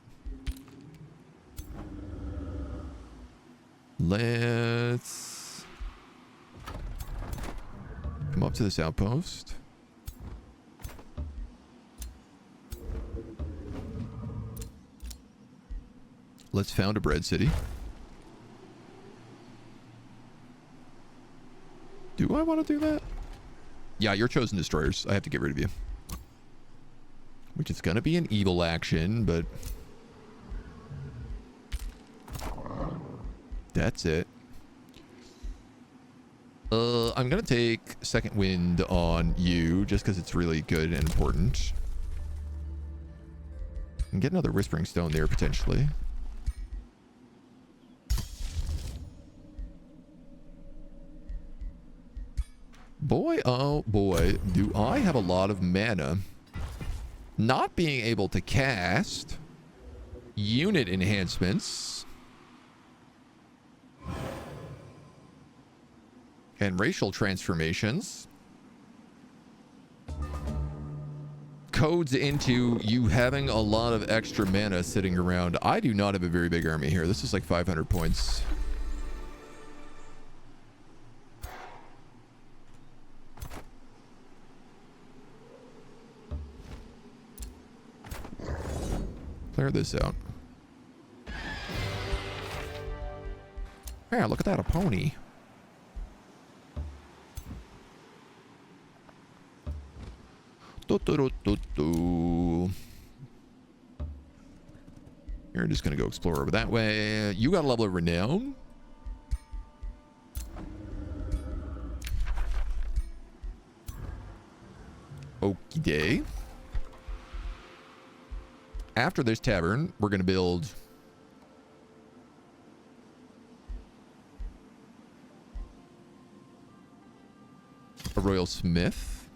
Let's come up to this outpost. Let's found a bread city. Do I want to do that? Yeah, you're chosen destroyers. I have to get rid of you. Which is going to be an evil action, but that's it. I'm going to take second wind on you just because it's really good and important. And get another whispering stone there potentially. Boy, oh boy, do I have a lot of mana. Not being able to cast unit enhancements and racial transformations codes into you having a lot of extra mana sitting around. I do not have a very big army here. This is like 500 points. Clear this out. Yeah, look at that, a pony. You're just gonna go explore over that way. You got a level of renown. Okie day. After this tavern, we're going to build a royal smith.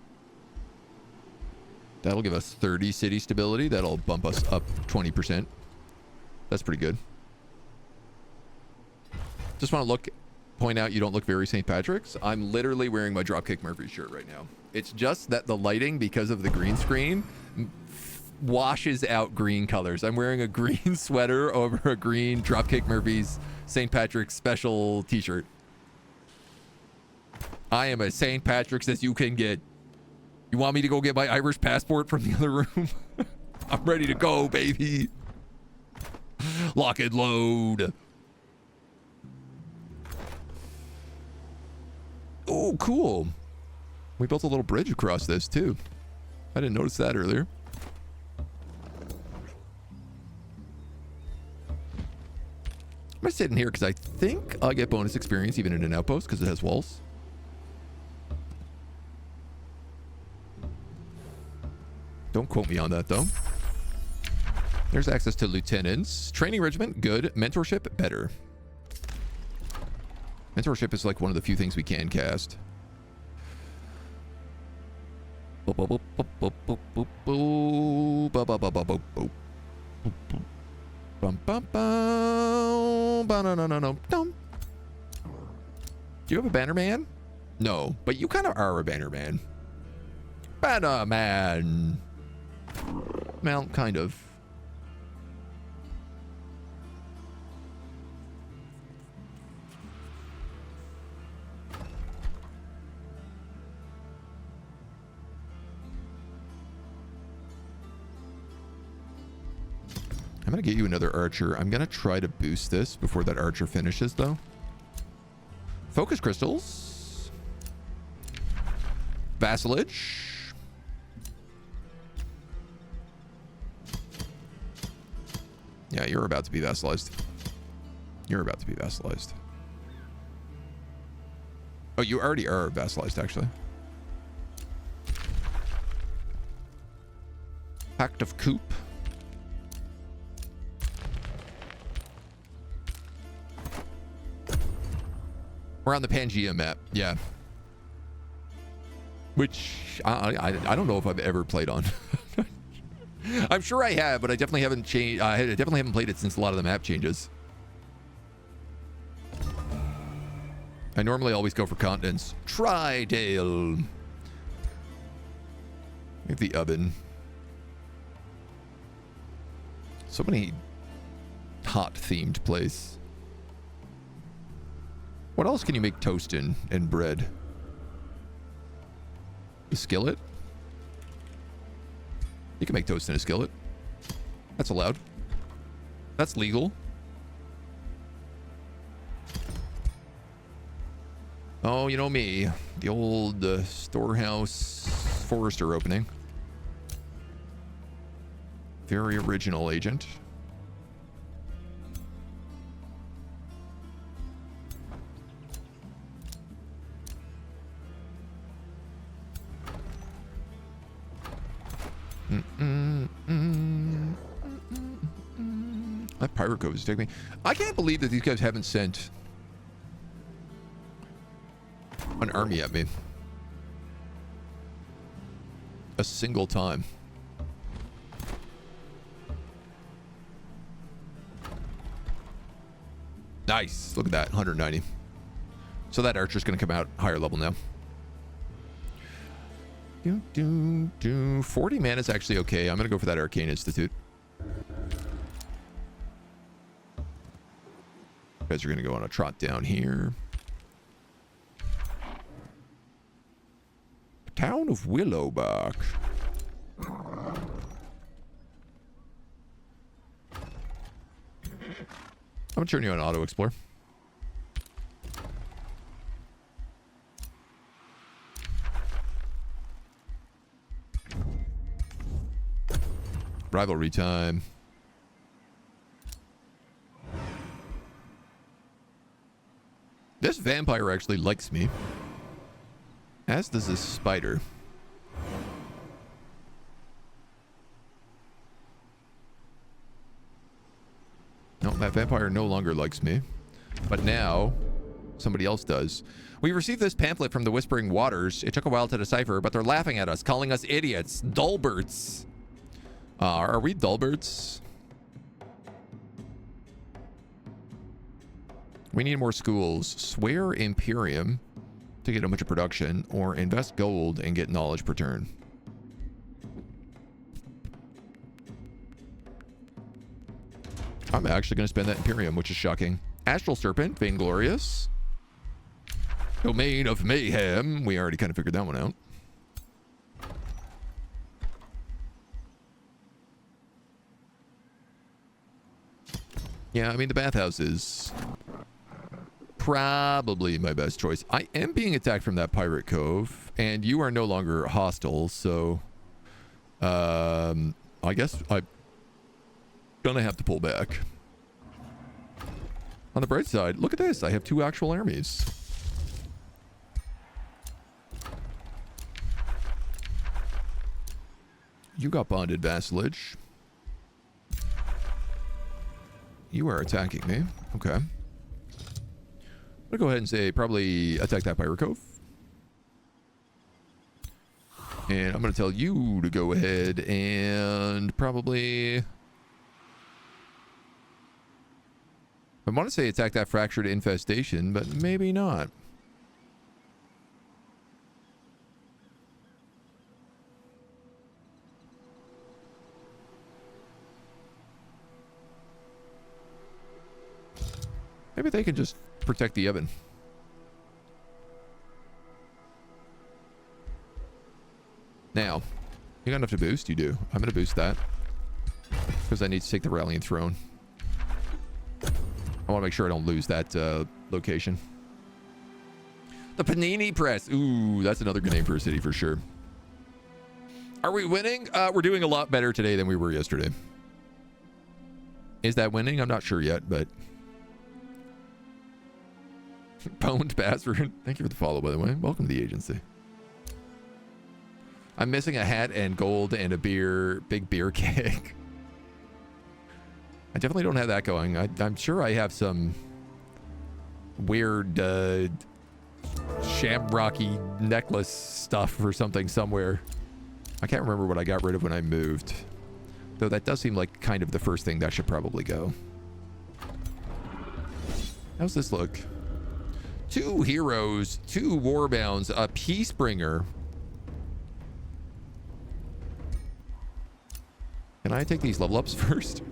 That'll give us 30 city stability. That'll bump us up 20%. That's pretty good. Just want to point out you don't look very St. Patrick's. I'm literally wearing my Dropkick Murphy shirt right now. It's just that the lighting, because of the green screen, washes out green colors. I'm wearing a green sweater over a green Dropkick Murphy's St. Patrick's special t-shirt. I am as St. Patrick's as you can get. You want me to go get my Irish passport from the other room? I'm ready to go, baby. Lock and load. Oh, cool. We built a little bridge across this too. I didn't notice that earlier. I'm just sitting here because I think I'll get bonus experience even in an outpost because it has walls. Don't quote me on that though. There's access to lieutenants. Training regiment, good. Mentorship, better. Mentorship is like one of the few things we can cast. Do you have a banner man? No, but you kind of are a banner man. Banner man. Well, kind of. I'm going to get you another archer. I'm going to try to boost this before that archer finishes, though. Focus crystals. Vassalage. Yeah, you're about to be vassalized. You're about to be vassalized. Oh, you already are vassalized, actually. Pact of Coop. We're on the Pangea map, yeah. Which I don't know if I've ever played on. I'm sure I have, but I definitely haven't changed. I definitely haven't played it since a lot of the map changes. I normally always go for continents. Tridale. We have the oven. So many hot themed place. What else can you make toast in and bread? A skillet? You can make toast in a skillet. That's allowed. That's legal. Oh, you know me. The old storehouse forester opening. Very original, agent. That pirate cove is taking me. I can't believe that these guys haven't sent an army at me a single time. Nice. Look at that. 190. So that archer's going to come out higher level now. 40 mana is actually okay. I'm going to go for that Arcane Institute. You guys are going to go on a trot down here. Town of Willowbark. I'm going to turn you on Auto Explore. Rivalry time. This vampire actually likes me. As does this spider. No, that vampire no longer likes me. But now, somebody else does. We received this pamphlet from the Whispering Waters. It took a while to decipher, but they're laughing at us, calling us idiots. Dulberts. Are we Dulberts? We need more schools. Swear Imperium to get a bunch of production, or invest gold and get knowledge per turn. I'm actually going to spend that Imperium, which is shocking. Astral Serpent, Vainglorious. Domain of Mayhem. We already kind of figured that one out. Yeah, I mean, the bathhouse is probably my best choice. I am being attacked from that pirate cove, and you are no longer hostile, so I guess I'm gonna have to pull back. On the bright side, look at this. I have 2 actual armies. You got bonded vassalage. You are attacking me. Okay. I'm gonna go ahead and say probably attack that pirate cove. And I'm gonna tell you to go ahead and probably... I want to say attack that fractured infestation, but maybe not. Maybe they can just protect the oven. Now, you got enough to boost? You do. I'm going to boost that. Because I need to take the Rallying Throne. I want to make sure I don't lose that location. The Panini Press. Ooh, that's another good name for a city for sure. Are we winning? We're doing a lot better today than we were yesterday. Is that winning? I'm not sure yet, but... Pwned Bastard. Thank you for the follow, by the way. Welcome to the agency. I'm missing a hat and gold and a big beer keg. I definitely don't have that going. I'm sure I have some weird shamrocky necklace stuff or something somewhere. I can't remember what I got rid of when I moved. Though that does seem like kind of the first thing that should probably go. How's this look? 2 heroes, 2 warbounds, a peacebringer. Can I take these level ups first?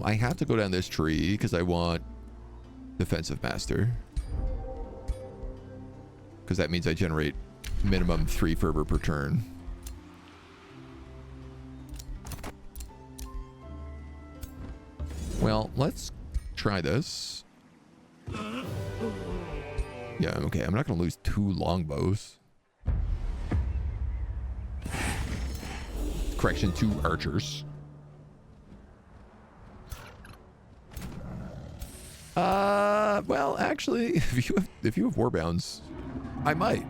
I have to go down this tree because I want defensive master. Because that means I generate minimum 3 fervor per turn. Well, let's try this. Yeah, okay. I'm not going to lose 2 longbows. Correction, 2 archers. Well, actually, if you have warbounds, I might.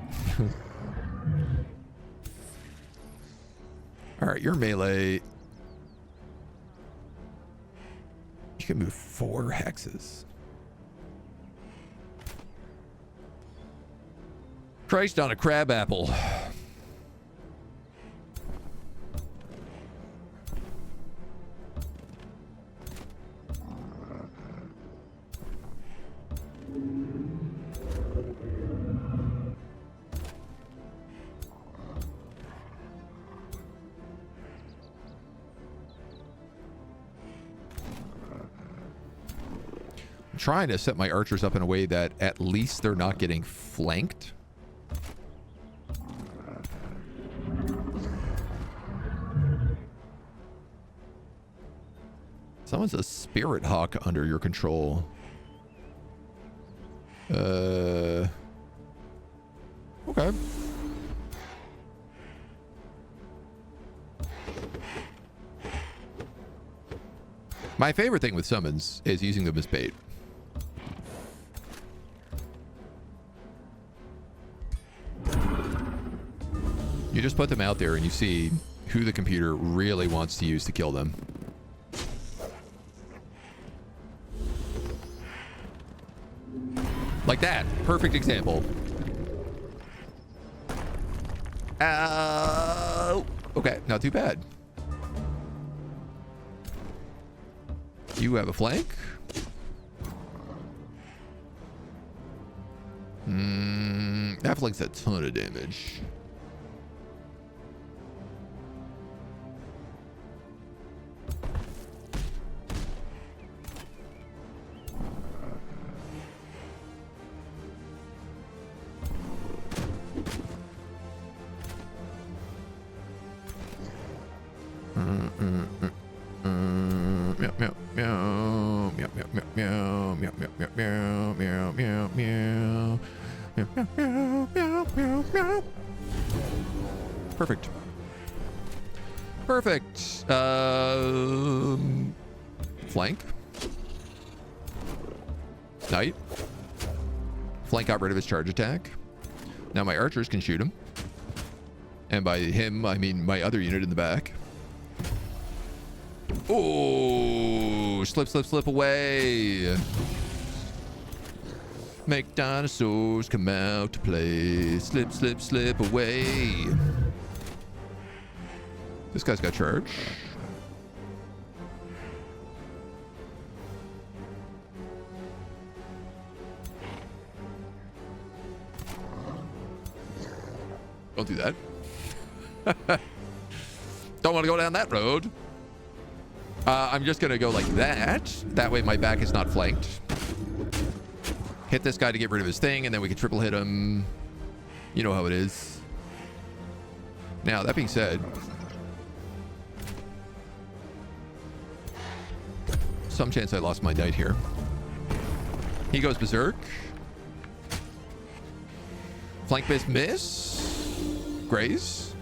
All right, you're melee. You can move 4 hexes. Christ on a crab apple. Trying to set my archers up in a way that at least they're not getting flanked. Someone's a spirit hawk under your control. Okay. My favorite thing with summons is using them as bait. You just put them out there and you see who the computer really wants to use to kill them. Like that. Perfect example. Okay, not too bad. You have a flank. That flank's a ton of damage. Perfect. Perfect. Flank. Knight. Flank got rid of his charge attack. Now my archers can shoot him. And by him, I mean my other unit in the back. Oh, slip, slip, slip away. Make dinosaurs come out to play. Slip, slip, slip away. This guy's got charge. Don't do that. Don't want to go down that road. I'm just going to go like that. That way my back is not flanked. hit this guy to get rid of his thing, and then we can triple hit him. You know how it is. Now, that being said, some chance I lost my knight here. He goes berserk. Flank miss, miss. Graze.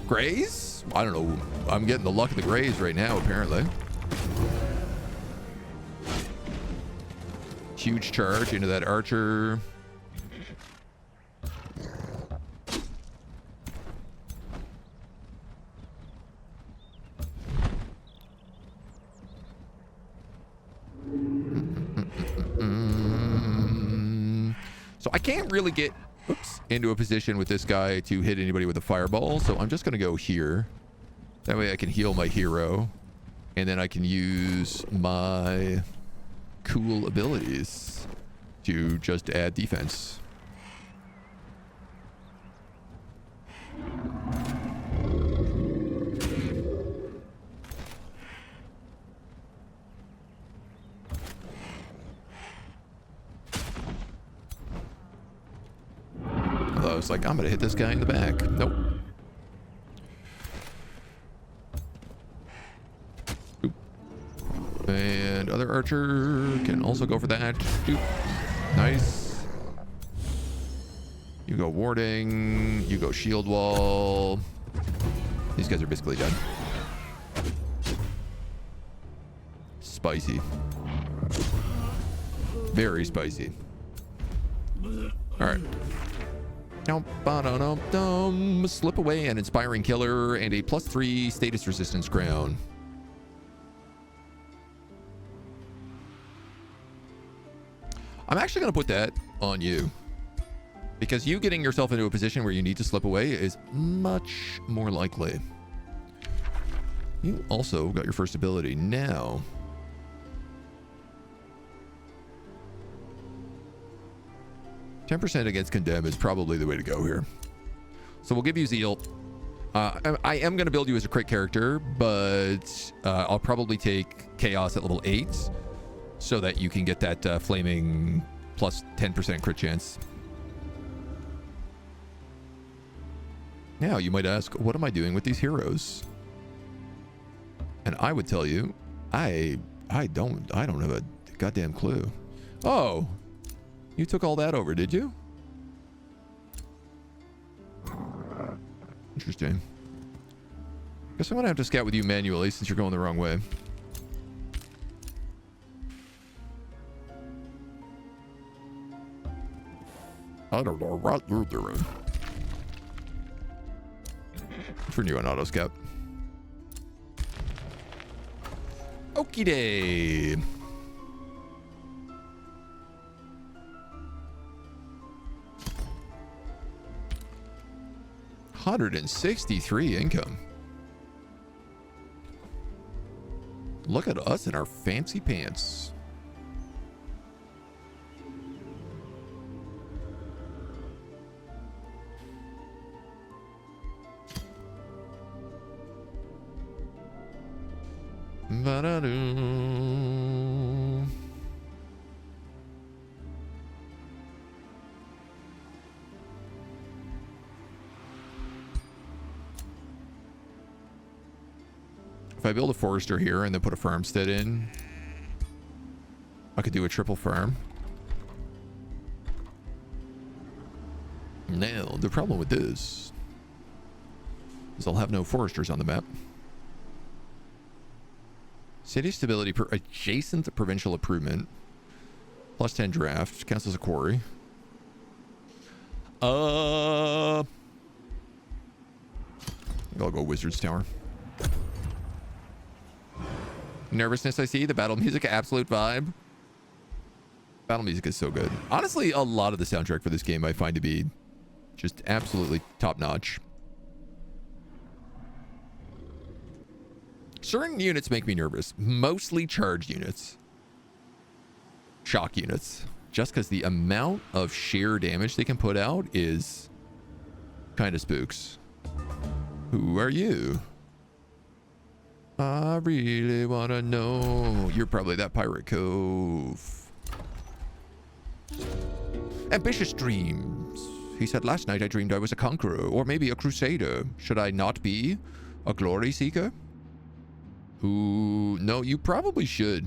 Graze? I don't know. I'm getting the luck of the graze right now, apparently. Huge charge into that archer. So I can't really get into a position with this guy to hit anybody with a fireball. So I'm just going to go here. That way I can heal my hero. And then I can use my cool abilities to just add defense. I was like, I'm gonna hit this guy in the back. Nope. Oop. And other archer can also go for that. Oop. Nice. You go warding. You go shield wall. These guys are basically done. Spicy. Very spicy. All right. Slip away an inspiring killer and a +3 status resistance crown. I'm actually going to put that on you, because you getting yourself into a position where you need to slip away is much more likely. You also got your first ability now. %, against condemn is probably the way to go here. So we'll give you zeal. I am going to build you as a crit character, but I'll probably take chaos at level 8 so that you can get that flaming plus 10% crit chance. Now you might ask, what am I doing with these heroes? And I would tell you, I don't have a goddamn clue. Oh. You took all that over, did you? Interesting. Guess I'm gonna have to scout with you manually since you're going the wrong way. I don't know what you're doing. Turn you on auto scout. Okie day. $163 income. Look at us in our fancy pants. Ba-da-doo. If I build a forester here and then put a farmstead in, I could do a triple farm. Now, the problem with this is I'll have no foresters on the map. City stability per adjacent provincial improvement. +10 draft. Counts as a quarry. I'll go Wizard's Tower. Nervousness, I see. The battle music, absolute vibe. Battle music is so good. Honestly, a lot of the soundtrack for this game I find to be just absolutely top-notch. Certain units make me nervous. Mostly charged units. Shock units. Just because the amount of sheer damage they can put out is kind of spooks. Who are you? I really want to know. You're probably that Pirate Cove. Ambitious dreams. He said, last night I dreamed I was a conqueror, or maybe a crusader. Should I not be a glory seeker? Ooh, no, you probably should.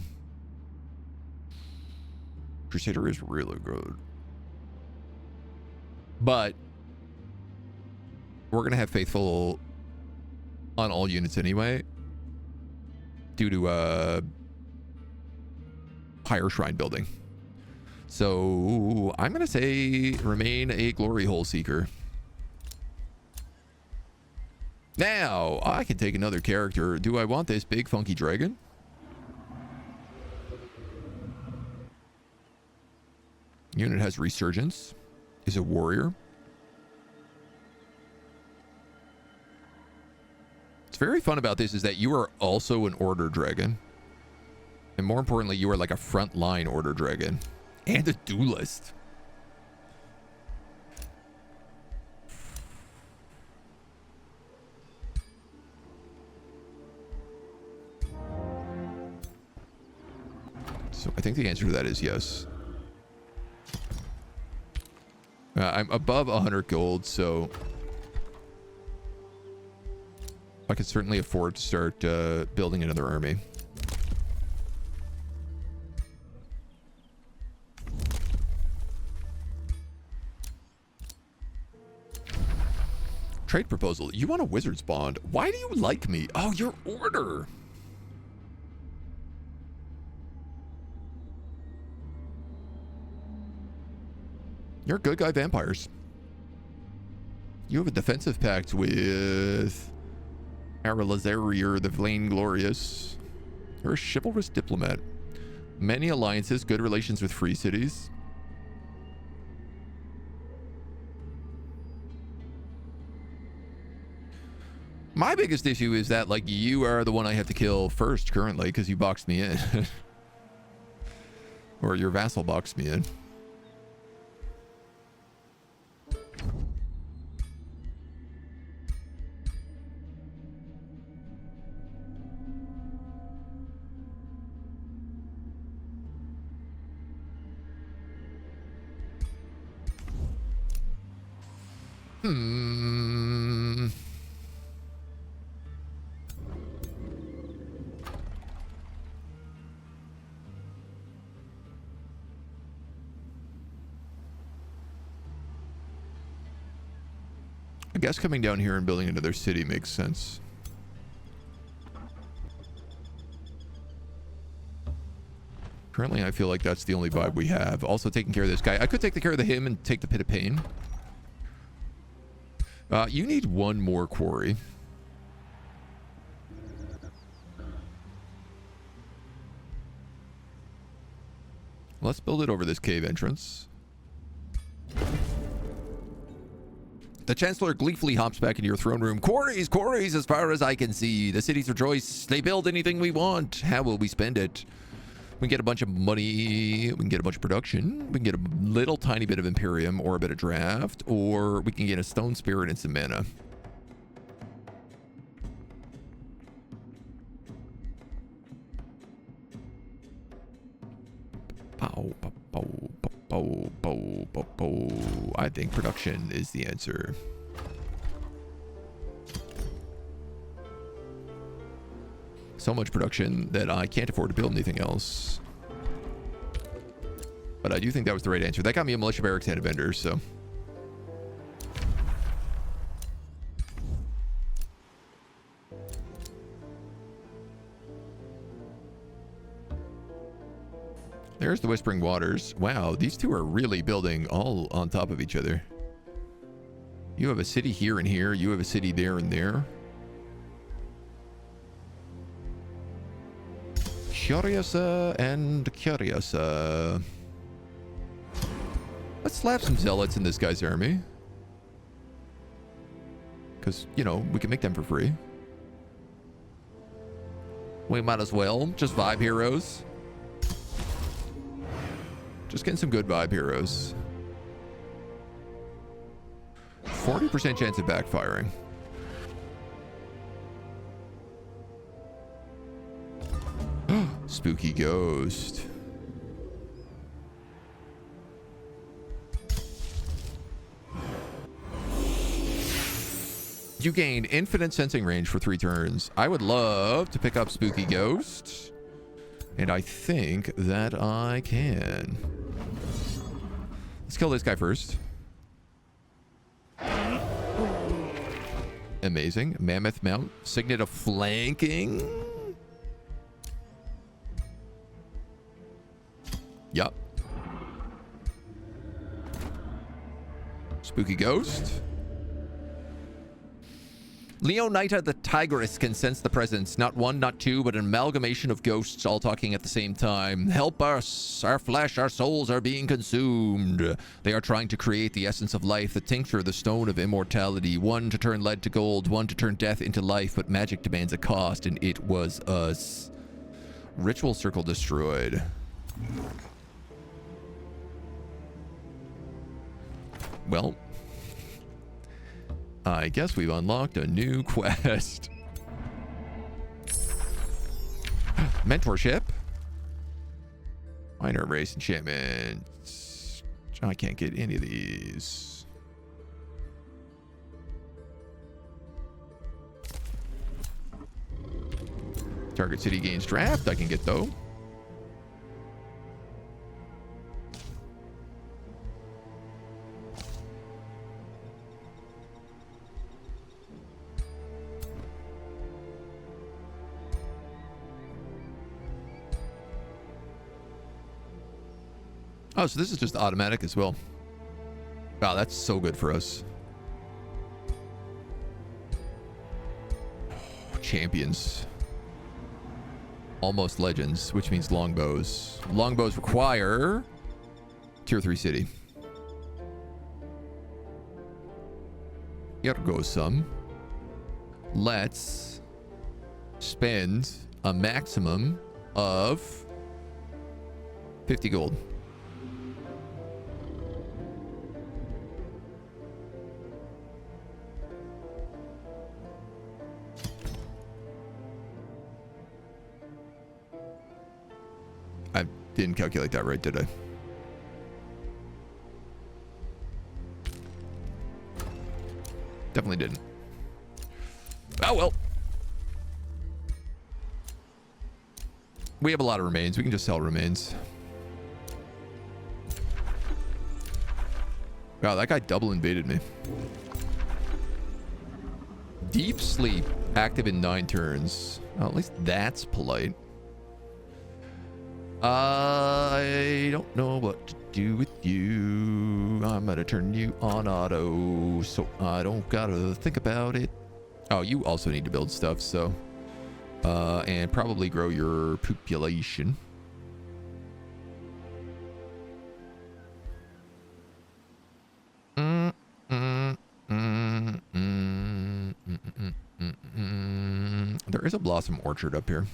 Crusader is really good. But we're going to have faithful on all units anyway, due to higher shrine building. So I'm going to say remain a glory hole seeker. Now, I can take another character. Do I want this big funky dragon? Unit has resurgence. Is a warrior. What's very fun about this is that you are also an order dragon. And more importantly, you are like a frontline order dragon. And a duelist. So I think the answer to that is yes. I'm above 100 gold, so I could certainly afford to start building another army. Trade proposal. You want a wizard's bond. Why do you like me? Oh, your order. You're a good guy, vampires. You have a defensive pact with Aralazarier the Vainglorious. You're a chivalrous diplomat. Many alliances, good relations with free cities. My biggest issue is that, like, you are the one I have to kill first currently because you boxed me in. Or your vassal boxed me in. I guess coming down here and building another city makes sense. Currently, I feel like that's the only vibe we have. Also taking care of this guy. I could take the care of him and take the Pit of Pain. You need one more quarry. Let's build it over this cave entrance. The Chancellor gleefully hops back into your throne room. Quarries, quarries, as far as I can see. The cities rejoice. They build anything we want. How will we spend it? We can get a bunch of money. We can get a bunch of production. We can get a little tiny bit of Imperium or a bit of draft. Or we can get a Stone Spirit and some mana. I think production is the answer. So much production that I can't afford to build anything else. But I do think that was the right answer. That got me a militia barracks and a vendor, so. There's the Whispering Waters. Wow, these two are really building all on top of each other. You have a city here and here. You have a city there and there. Curiosa and Curiosa. Let's slap some zealots in this guy's army. Because, you know, we can make them for free. We might as well. Just vibe heroes. Just getting some good vibe heroes. 40% chance of backfiring. Spooky ghost. You gain infinite sensing range for 3 turns. I would love to pick up Spooky Ghost. And I think that I can. Let's kill this guy first. Amazing. Mammoth Mount. Signet of Flanking. Yup. Spooky Ghost. Leonita the Tigress can sense the presence. Not one, not two, but an amalgamation of ghosts all talking at the same time. Help us. Our flesh, our souls are being consumed. They are trying to create the essence of life, the tincture, the stone of immortality. One to turn lead to gold, one to turn death into life, but magic demands a cost, and it was us. Ritual circle destroyed. Well, I guess we've unlocked a new quest. Mentorship. Minor race enchantments. I can't get any of these. Target city gains draft. I can get though. Oh, so this is just automatic as well. Wow, that's so good for us. Champions. Almost legends, which means longbows. Longbows require tier 3 city. Here goes some. Let's spend a maximum of 50 gold. I didn't calculate that right, did I? Definitely didn't. Oh, well. We have a lot of remains. We can just sell remains. Wow, that guy double invaded me. Deep sleep. Active in 9 turns. Well, at least that's polite. I don't know what to do with you. I'm gonna turn you on auto, so I don't gotta think about it. Oh, you also need to build stuff, so and probably grow your population. There is a blossom orchard up here.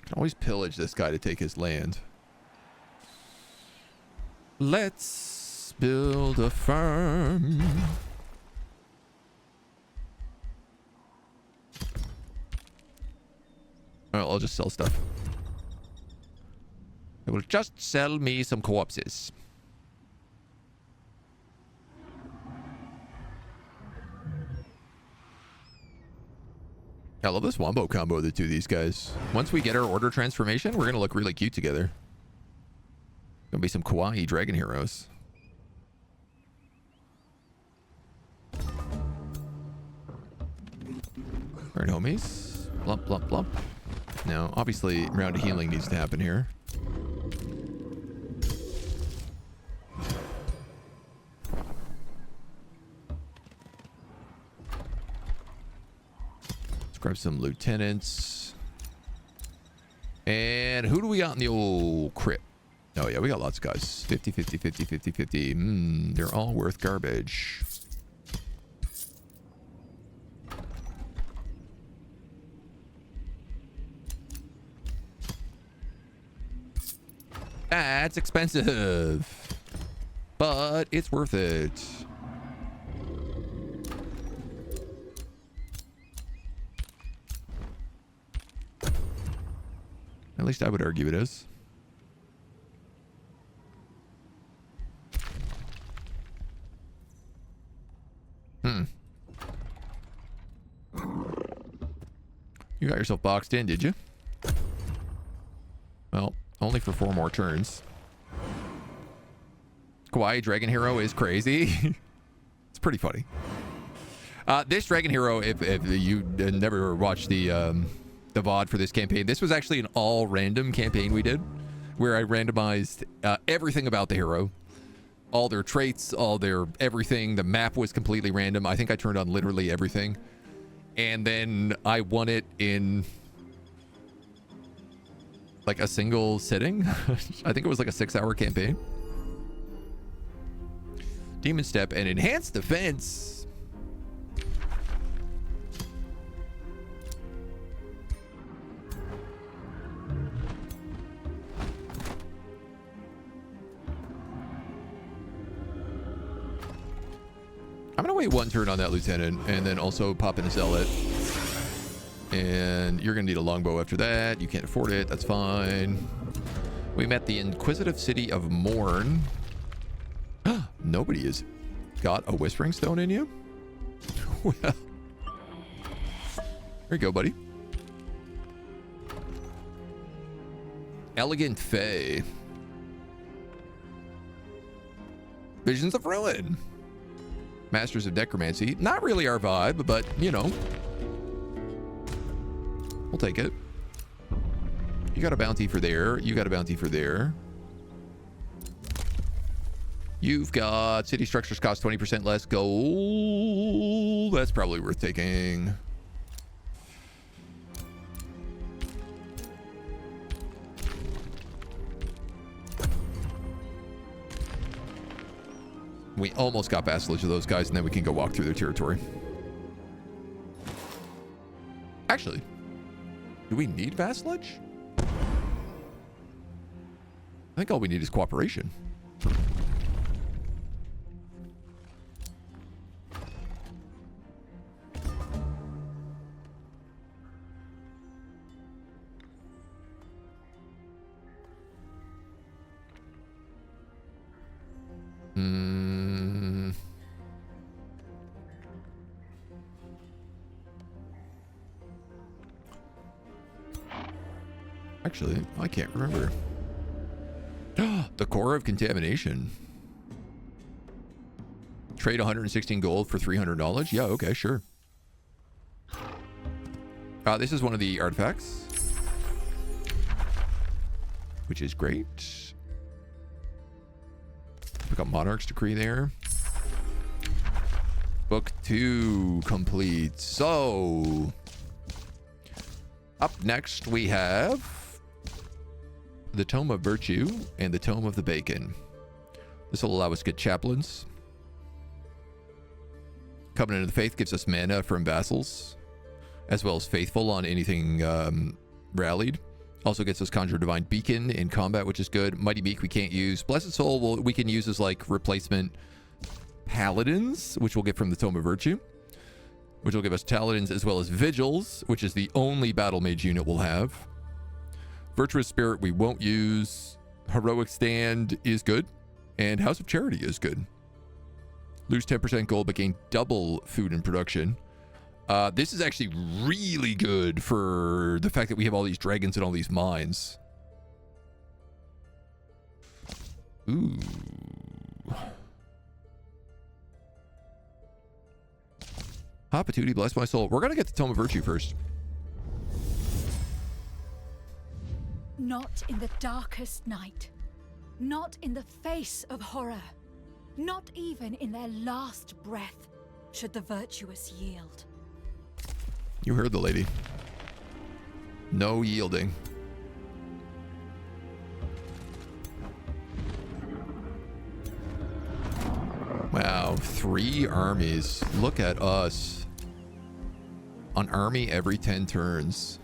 Can always pillage this guy to take his land. Let's build a farm. Alright, I'll just sell stuff. It will just sell me some corpses. I love this wombo combo of the two of these guys. Once we get our order transformation, we're gonna look really cute together. Gonna be some kawaii dragon heroes. Alright, homies. Blump, blump, blump. Now, obviously, round of healing needs to happen here. Grab some lieutenants. And who do we got in the old crypt? Oh yeah, we got lots of guys. 50, 50, 50, 50, 50. They're all worth garbage. That's expensive. But it's worth it. At least I would argue it is. You got yourself boxed in, did you? Well, only for 4 more turns. Kawaii Dragon Hero is crazy. It's pretty funny. This Dragon Hero, if you never watched the VOD for this campaign, this was actually an all random campaign we did, where I randomized everything about the hero. All their traits, all their everything. The map was completely random. I think I turned on literally everything. And then I won it in like a single sitting. I think it was like a 6-hour campaign. Demon Step and Enhanced Defense. I'm gonna wait 1 turn on that lieutenant and then also pop in a zealot. And you're gonna need a longbow after that. You can't afford it, that's fine. We met the Inquisitive City of Morn. Nobody has got a Whispering Stone in you? Well, there you go, buddy. Elegant Fae. Visions of Ruin. Masters of Necromancy. Not really our vibe, but, you know. We'll take it. You got a bounty for there. You got a bounty for there. You've got city structures cost 20% less gold. That's probably worth taking. We almost got vassalage of those guys, and then we can go walk through their territory. Actually, do we need vassalage? I think all we need is cooperation. Actually, I can't remember. The Core of Contamination. Trade 116 gold for $300. Yeah, okay, sure. This is one of the artifacts, which is great. Pick up Monarch's Decree there. Book 2 complete. So, up next we have the Tome of Virtue and the Tome of the Bacon. This will allow us to get chaplains. Covenant of the Faith gives us mana from vassals, as well as Faithful on anything rallied. Also gets us Conjure Divine Beacon in combat, which is good. Mighty Meek we can't use. Blessed Soul we can use as like replacement Paladins, which we'll get from the Tome of Virtue, which will give us Paladins as well as Vigils, which is the only Battle Mage unit we'll have. Virtuous Spirit we won't use. Heroic Stand is good. And House of Charity is good. Lose 10% gold but gain double food and production. This is actually really good for the fact that we have all these dragons and all these mines. Ooh. Hopatootie, bless my soul. We're going to get the Tome of Virtue first. Not in the darkest night. Not in the face of horror. Not even in their last breath should the virtuous yield. You heard the lady. No yielding. Wow, 3 armies. Look at us. An army every 10 turns.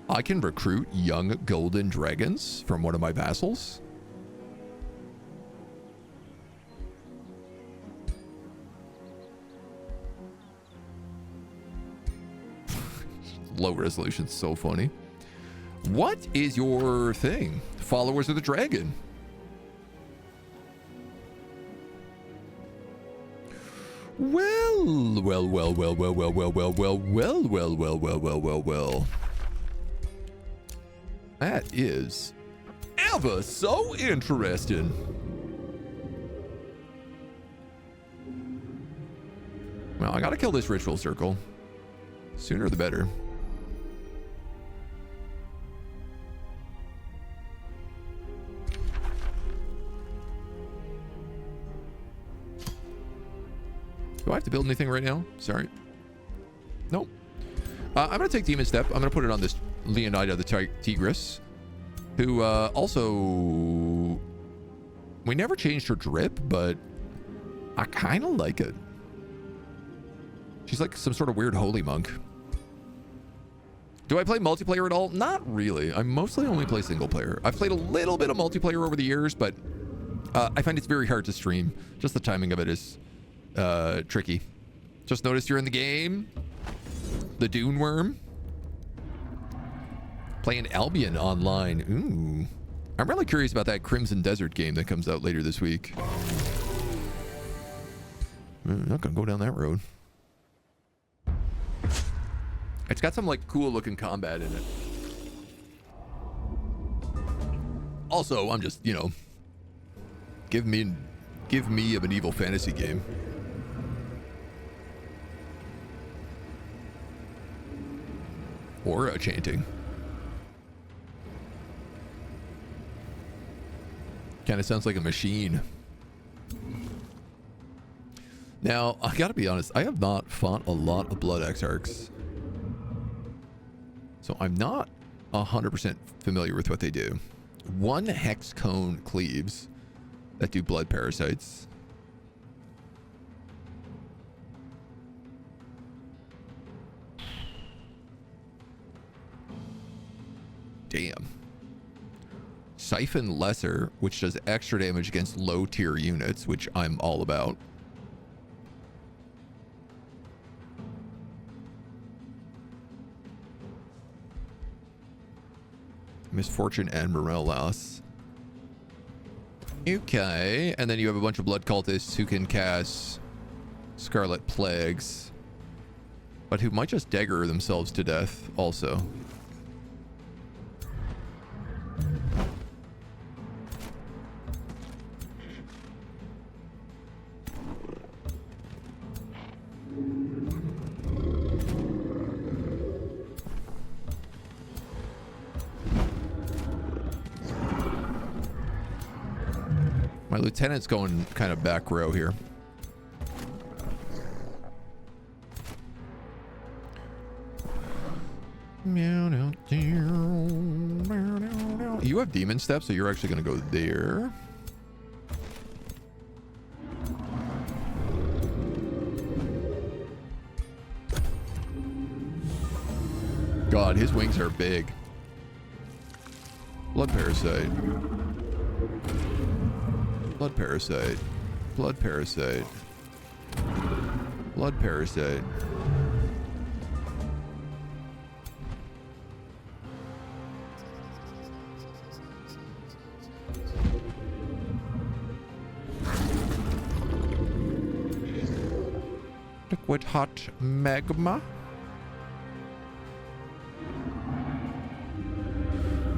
I can recruit young golden dragons from one of my vassals. low resolution. So funny. What is your thing? Followers of the Dragon. Well. That is ever so interesting. Well, I gotta kill this ritual circle. Sooner the better. Do I have to build anything right now? Sorry. Nope. I'm going to take Demon Step. I'm going to put it on this Leonida the Tigress, who also... We never changed her drip, but I kind of like it. She's like some sort of weird holy monk. Do I play multiplayer at all? Not really. I mostly only play single player. I've played a little bit of multiplayer over the years, but I find it's very hard to stream. Just the timing of it is... tricky. Just noticed you're in the game. The Dune Worm. Playing Albion online. Ooh. I'm really curious about that Crimson Desert game that comes out later this week. I'm not gonna go down that road. It's got some like cool looking combat in it. Also, I'm just, you know, give me a medieval fantasy game. Aura chanting. Kind of sounds like a machine. Now, I gotta be honest, I have not fought a lot of Blood Exarchs. So I'm not 100% familiar with what they do. One Hex Cone Cleaves that do blood parasites. Damn. Siphon Lesser, which does extra damage against low tier units, which I'm all about. Misfortune and morale loss. Okay, and then you have a bunch of blood cultists who can cast Scarlet Plagues, but who might just dagger themselves to death also. My lieutenant's going kind of back row here. You have demon steps, so you're actually going to go there. God, his wings are big. Blood parasite. Blood parasite. Blood parasite. Blood parasite. Liquid hot magma.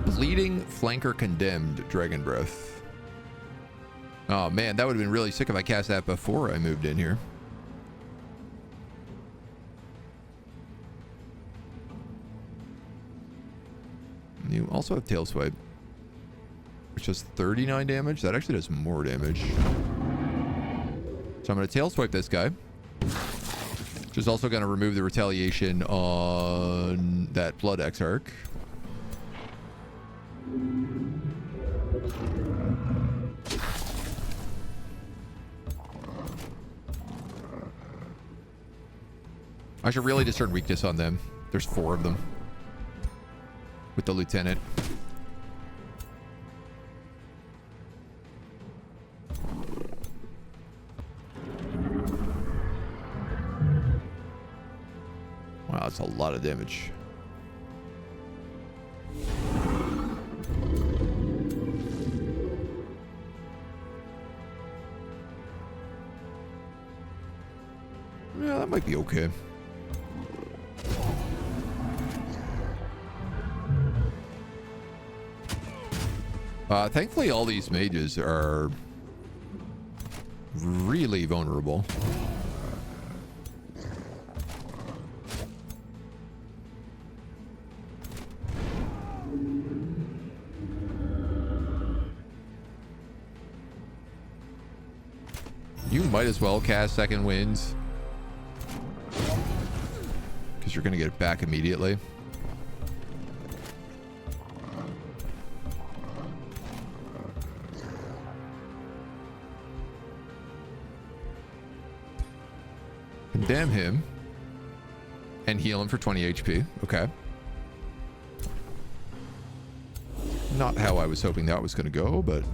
Bleeding flanker condemned dragon breath. Oh man, that would have been really sick if I cast that before I moved in here. You also have tail swipe, which does 39 damage. That actually does more damage. So I'm going to tail swipe this guy, which is also going to remove the retaliation on that Blood Exarch. I should really discern weakness on them. There's 4 of them. With the lieutenant. Wow, that's a lot of damage. Yeah, that might be okay. Thankfully, all these mages are really vulnerable. You might as well cast Second Winds, because you're going to get it back immediately. Condemn him and heal him for 20 HP. Okay. Not how I was hoping that was going to go, but...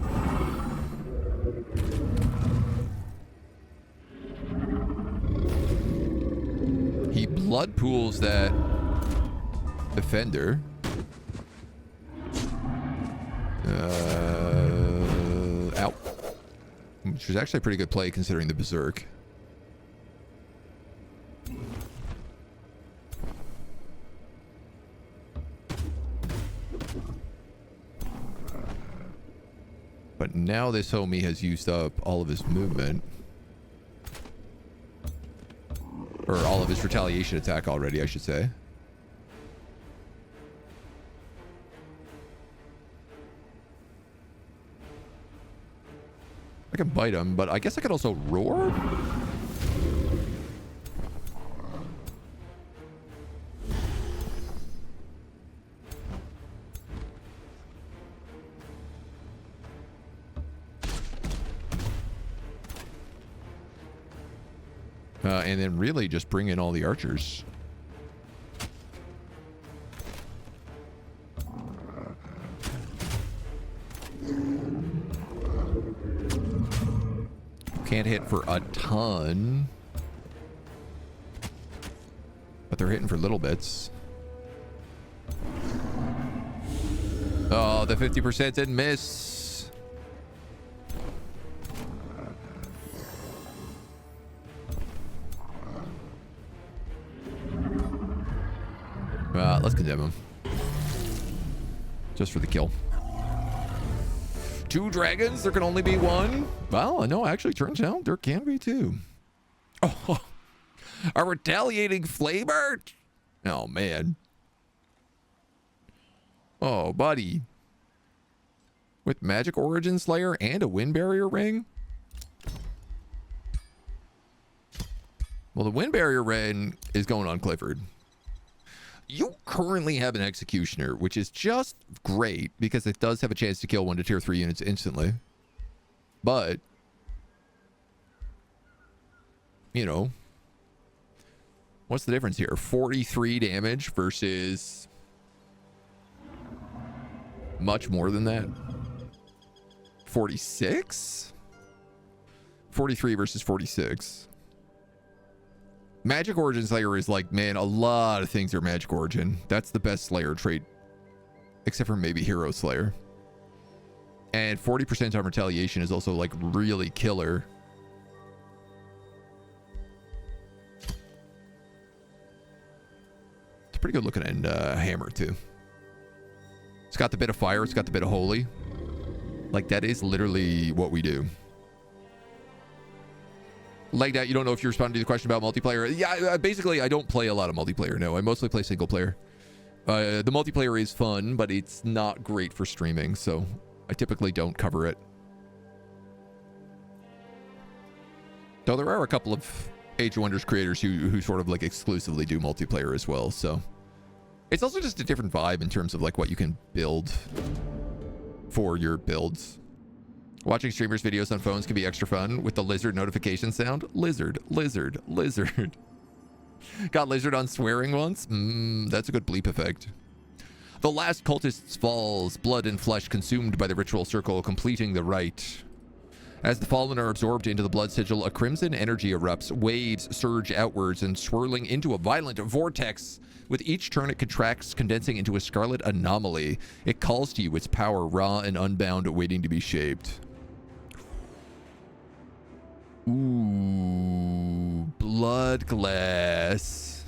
He blood pools that defender. Ow. Which was actually a pretty good play considering the berserk. But now this homie has used up all of his movement. Or all of his retaliation attack already, I should say. I can bite him, but I guess I could also roar? And then really just bring in all the archers. Can't hit for a ton. But they're hitting for little bits. Oh, the 50% didn't miss. Let's condemn him. Just for the kill. 2 dragons, there can only be 1. Well, no, actually turns out there can be 2. Oh, a retaliating flame art? Oh, man. Oh, buddy. With Magic Origin Slayer and a Wind Barrier Ring? Well, the Wind Barrier Ring is going on Clifford. You currently have an Executioner, which is just great because it does have a chance to kill 1 to tier 3 units instantly. But, you know, what's the difference here? 43 damage versus much more than that. 46? 43 versus 46. Magic Origin Slayer is like, man, a lot of things are Magic Origin. That's the best Slayer trait. Except for maybe Hero Slayer. And 40% on retaliation is also like really killer. It's a pretty good looking hammer too. It's got the bit of fire. It's got the bit of holy. Like that is literally what we do. Like that, you don't know if you responded to the question about multiplayer. Yeah, basically, I don't play a lot of multiplayer. No, I mostly play single player. The multiplayer is fun, but it's not great for streaming, so I typically don't cover it. Though there are a couple of Age of Wonders creators who sort of like exclusively do multiplayer as well, so it's also just a different vibe in terms of like what you can build for your builds. Watching streamers' videos on phones can be extra fun with the lizard notification sound. Lizard, lizard, lizard. Got lizard on swearing once? That's a good bleep effect. The last cultist falls, blood and flesh consumed by the ritual circle, completing the rite. As the fallen are absorbed into the blood sigil, a crimson energy erupts. Waves surge outwards and swirling into a violent vortex. With each turn, it contracts, condensing into a scarlet anomaly. It calls to you, its power raw and unbound, waiting to be shaped. Ooh, blood blood glass.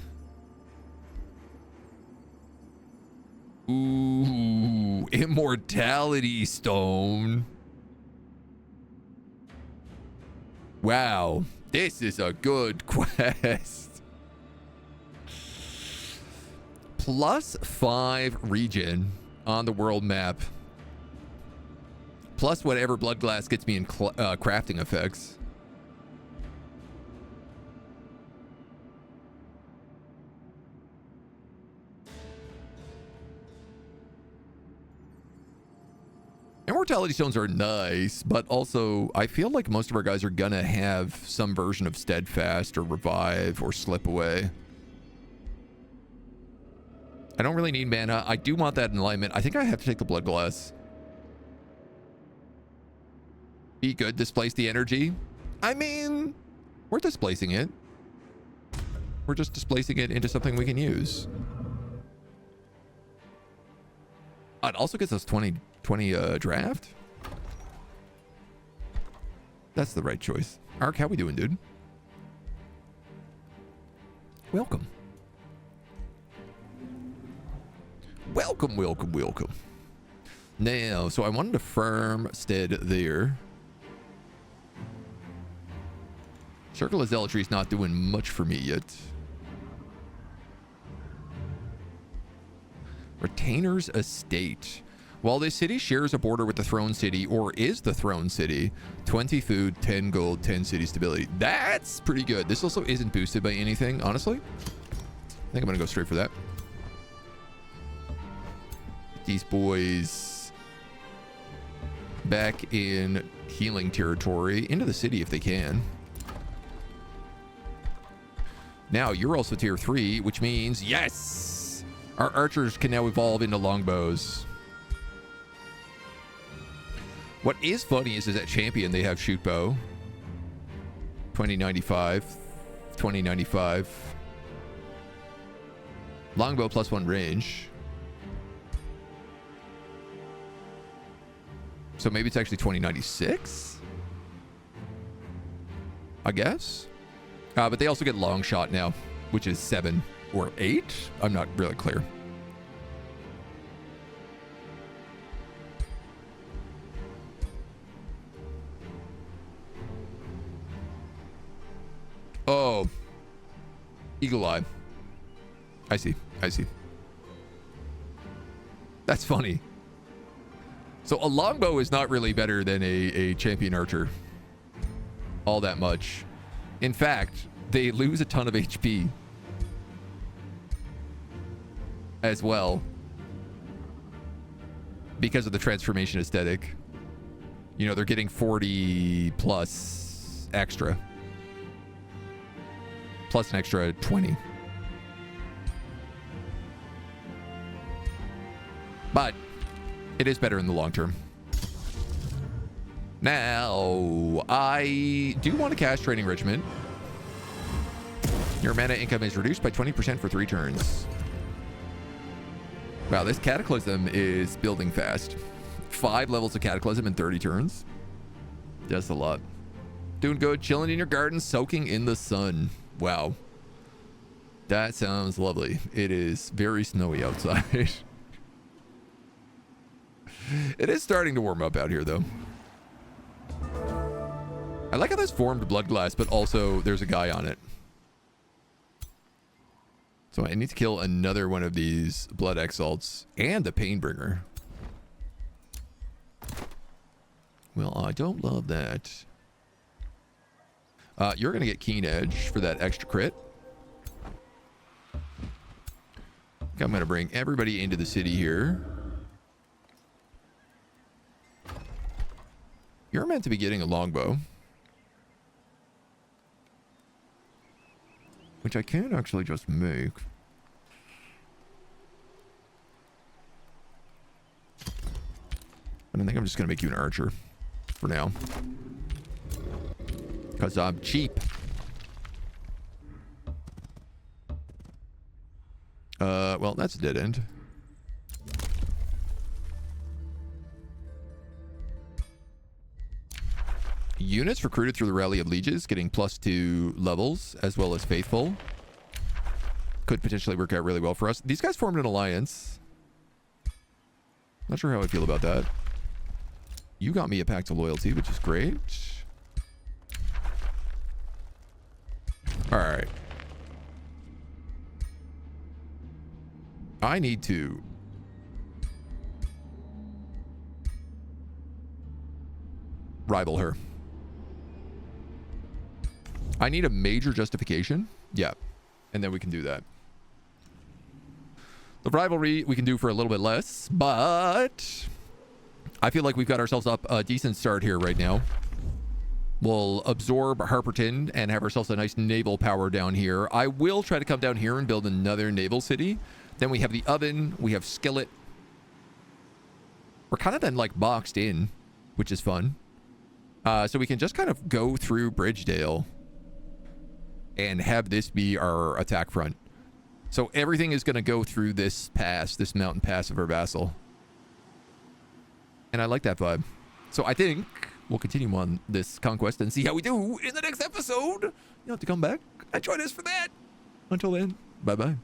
Ooh, immortality stone. Wow, this is a good quest. +5 region on the world map. Plus whatever blood glass gets me in crafting effects. Immortality stones are nice, but also I feel like most of our guys are gonna have some version of steadfast or revive or slip away. I don't really need mana. I do want that enlightenment. I think I have to take the blood glass. Be good, displace the energy. I mean, we're displacing it. We're just displacing it into something we can use. It also gets us 20 draft. That's the right choice. Ark, how we doing, dude? Welcome. Welcome, welcome, welcome. Now, so I wanted to farmstead there. Circle of Zealotry is not doing much for me yet. Retainer's Estate. While this city shares a border with the Throne City, or is the Throne City, 20 food, 10 gold, 10 city stability. That's pretty good. This also isn't boosted by anything, honestly. I think I'm gonna go straight for that. These boys back in healing territory, into the city if they can. Now you're also tier 3, which means yes, our archers can now evolve into longbows. What is funny is at champion they have shoot bow. 2095, 2095. Longbow +1 range. So maybe it's actually 2096? I guess. But they also get long shot now, which is 7 or 8. I'm not really clear. Oh. Eagle Eye. I see. I see. That's funny. So a longbow is not really better than a champion archer. All that much. In fact, they lose a ton of HP. As well. Because of the transformation aesthetic. You know, they're getting 40 plus extra. Plus an extra 20. But it is better in the long term. Now, I do want to cast Training Regiment. Your mana income is reduced by 20% for 3 turns. Wow, this Cataclysm is building fast. 5 levels of Cataclysm in 30 turns. That's a lot. Doing good, chilling in your garden, soaking in the sun. Wow. That sounds lovely. It is very snowy outside. It is starting to warm up out here, though. I like how this formed blood glass, but also there's a guy on it. So I need to kill another one of these blood exalts and the Painbringer. Well, I don't love that. You're going to get Keen Edge for that extra crit. I'm going to bring everybody into the city here. You're meant to be getting a longbow. Which I can actually just make. And I think I'm just going to make you an archer for now. Because I'm cheap. Well, that's a dead end. Units recruited through the Rally of Lieges getting +2 levels, as well as Faithful. Could potentially work out really well for us. These guys formed an alliance. Not sure how I feel about that. You got me a pact of loyalty, which is great. All right. I need to rival her. I need a major justification. Yeah. And then we can do that. The rivalry we can do for a little bit less, but I feel like we've got ourselves up a decent start here right now. We'll absorb Harperton and have ourselves a nice naval power down here. I will try to come down here and build another naval city. Then we have the oven. We have skillet. We're kind of then like boxed in, which is fun. So we can just kind of go through Bridgedale and have this be our attack front. So everything is going to go through this pass, this mountain pass of our vassal. And I like that vibe. So I think we'll continue on this conquest and see how we do in the next episode. You'll have to come back and join us for that. Until then, bye-bye.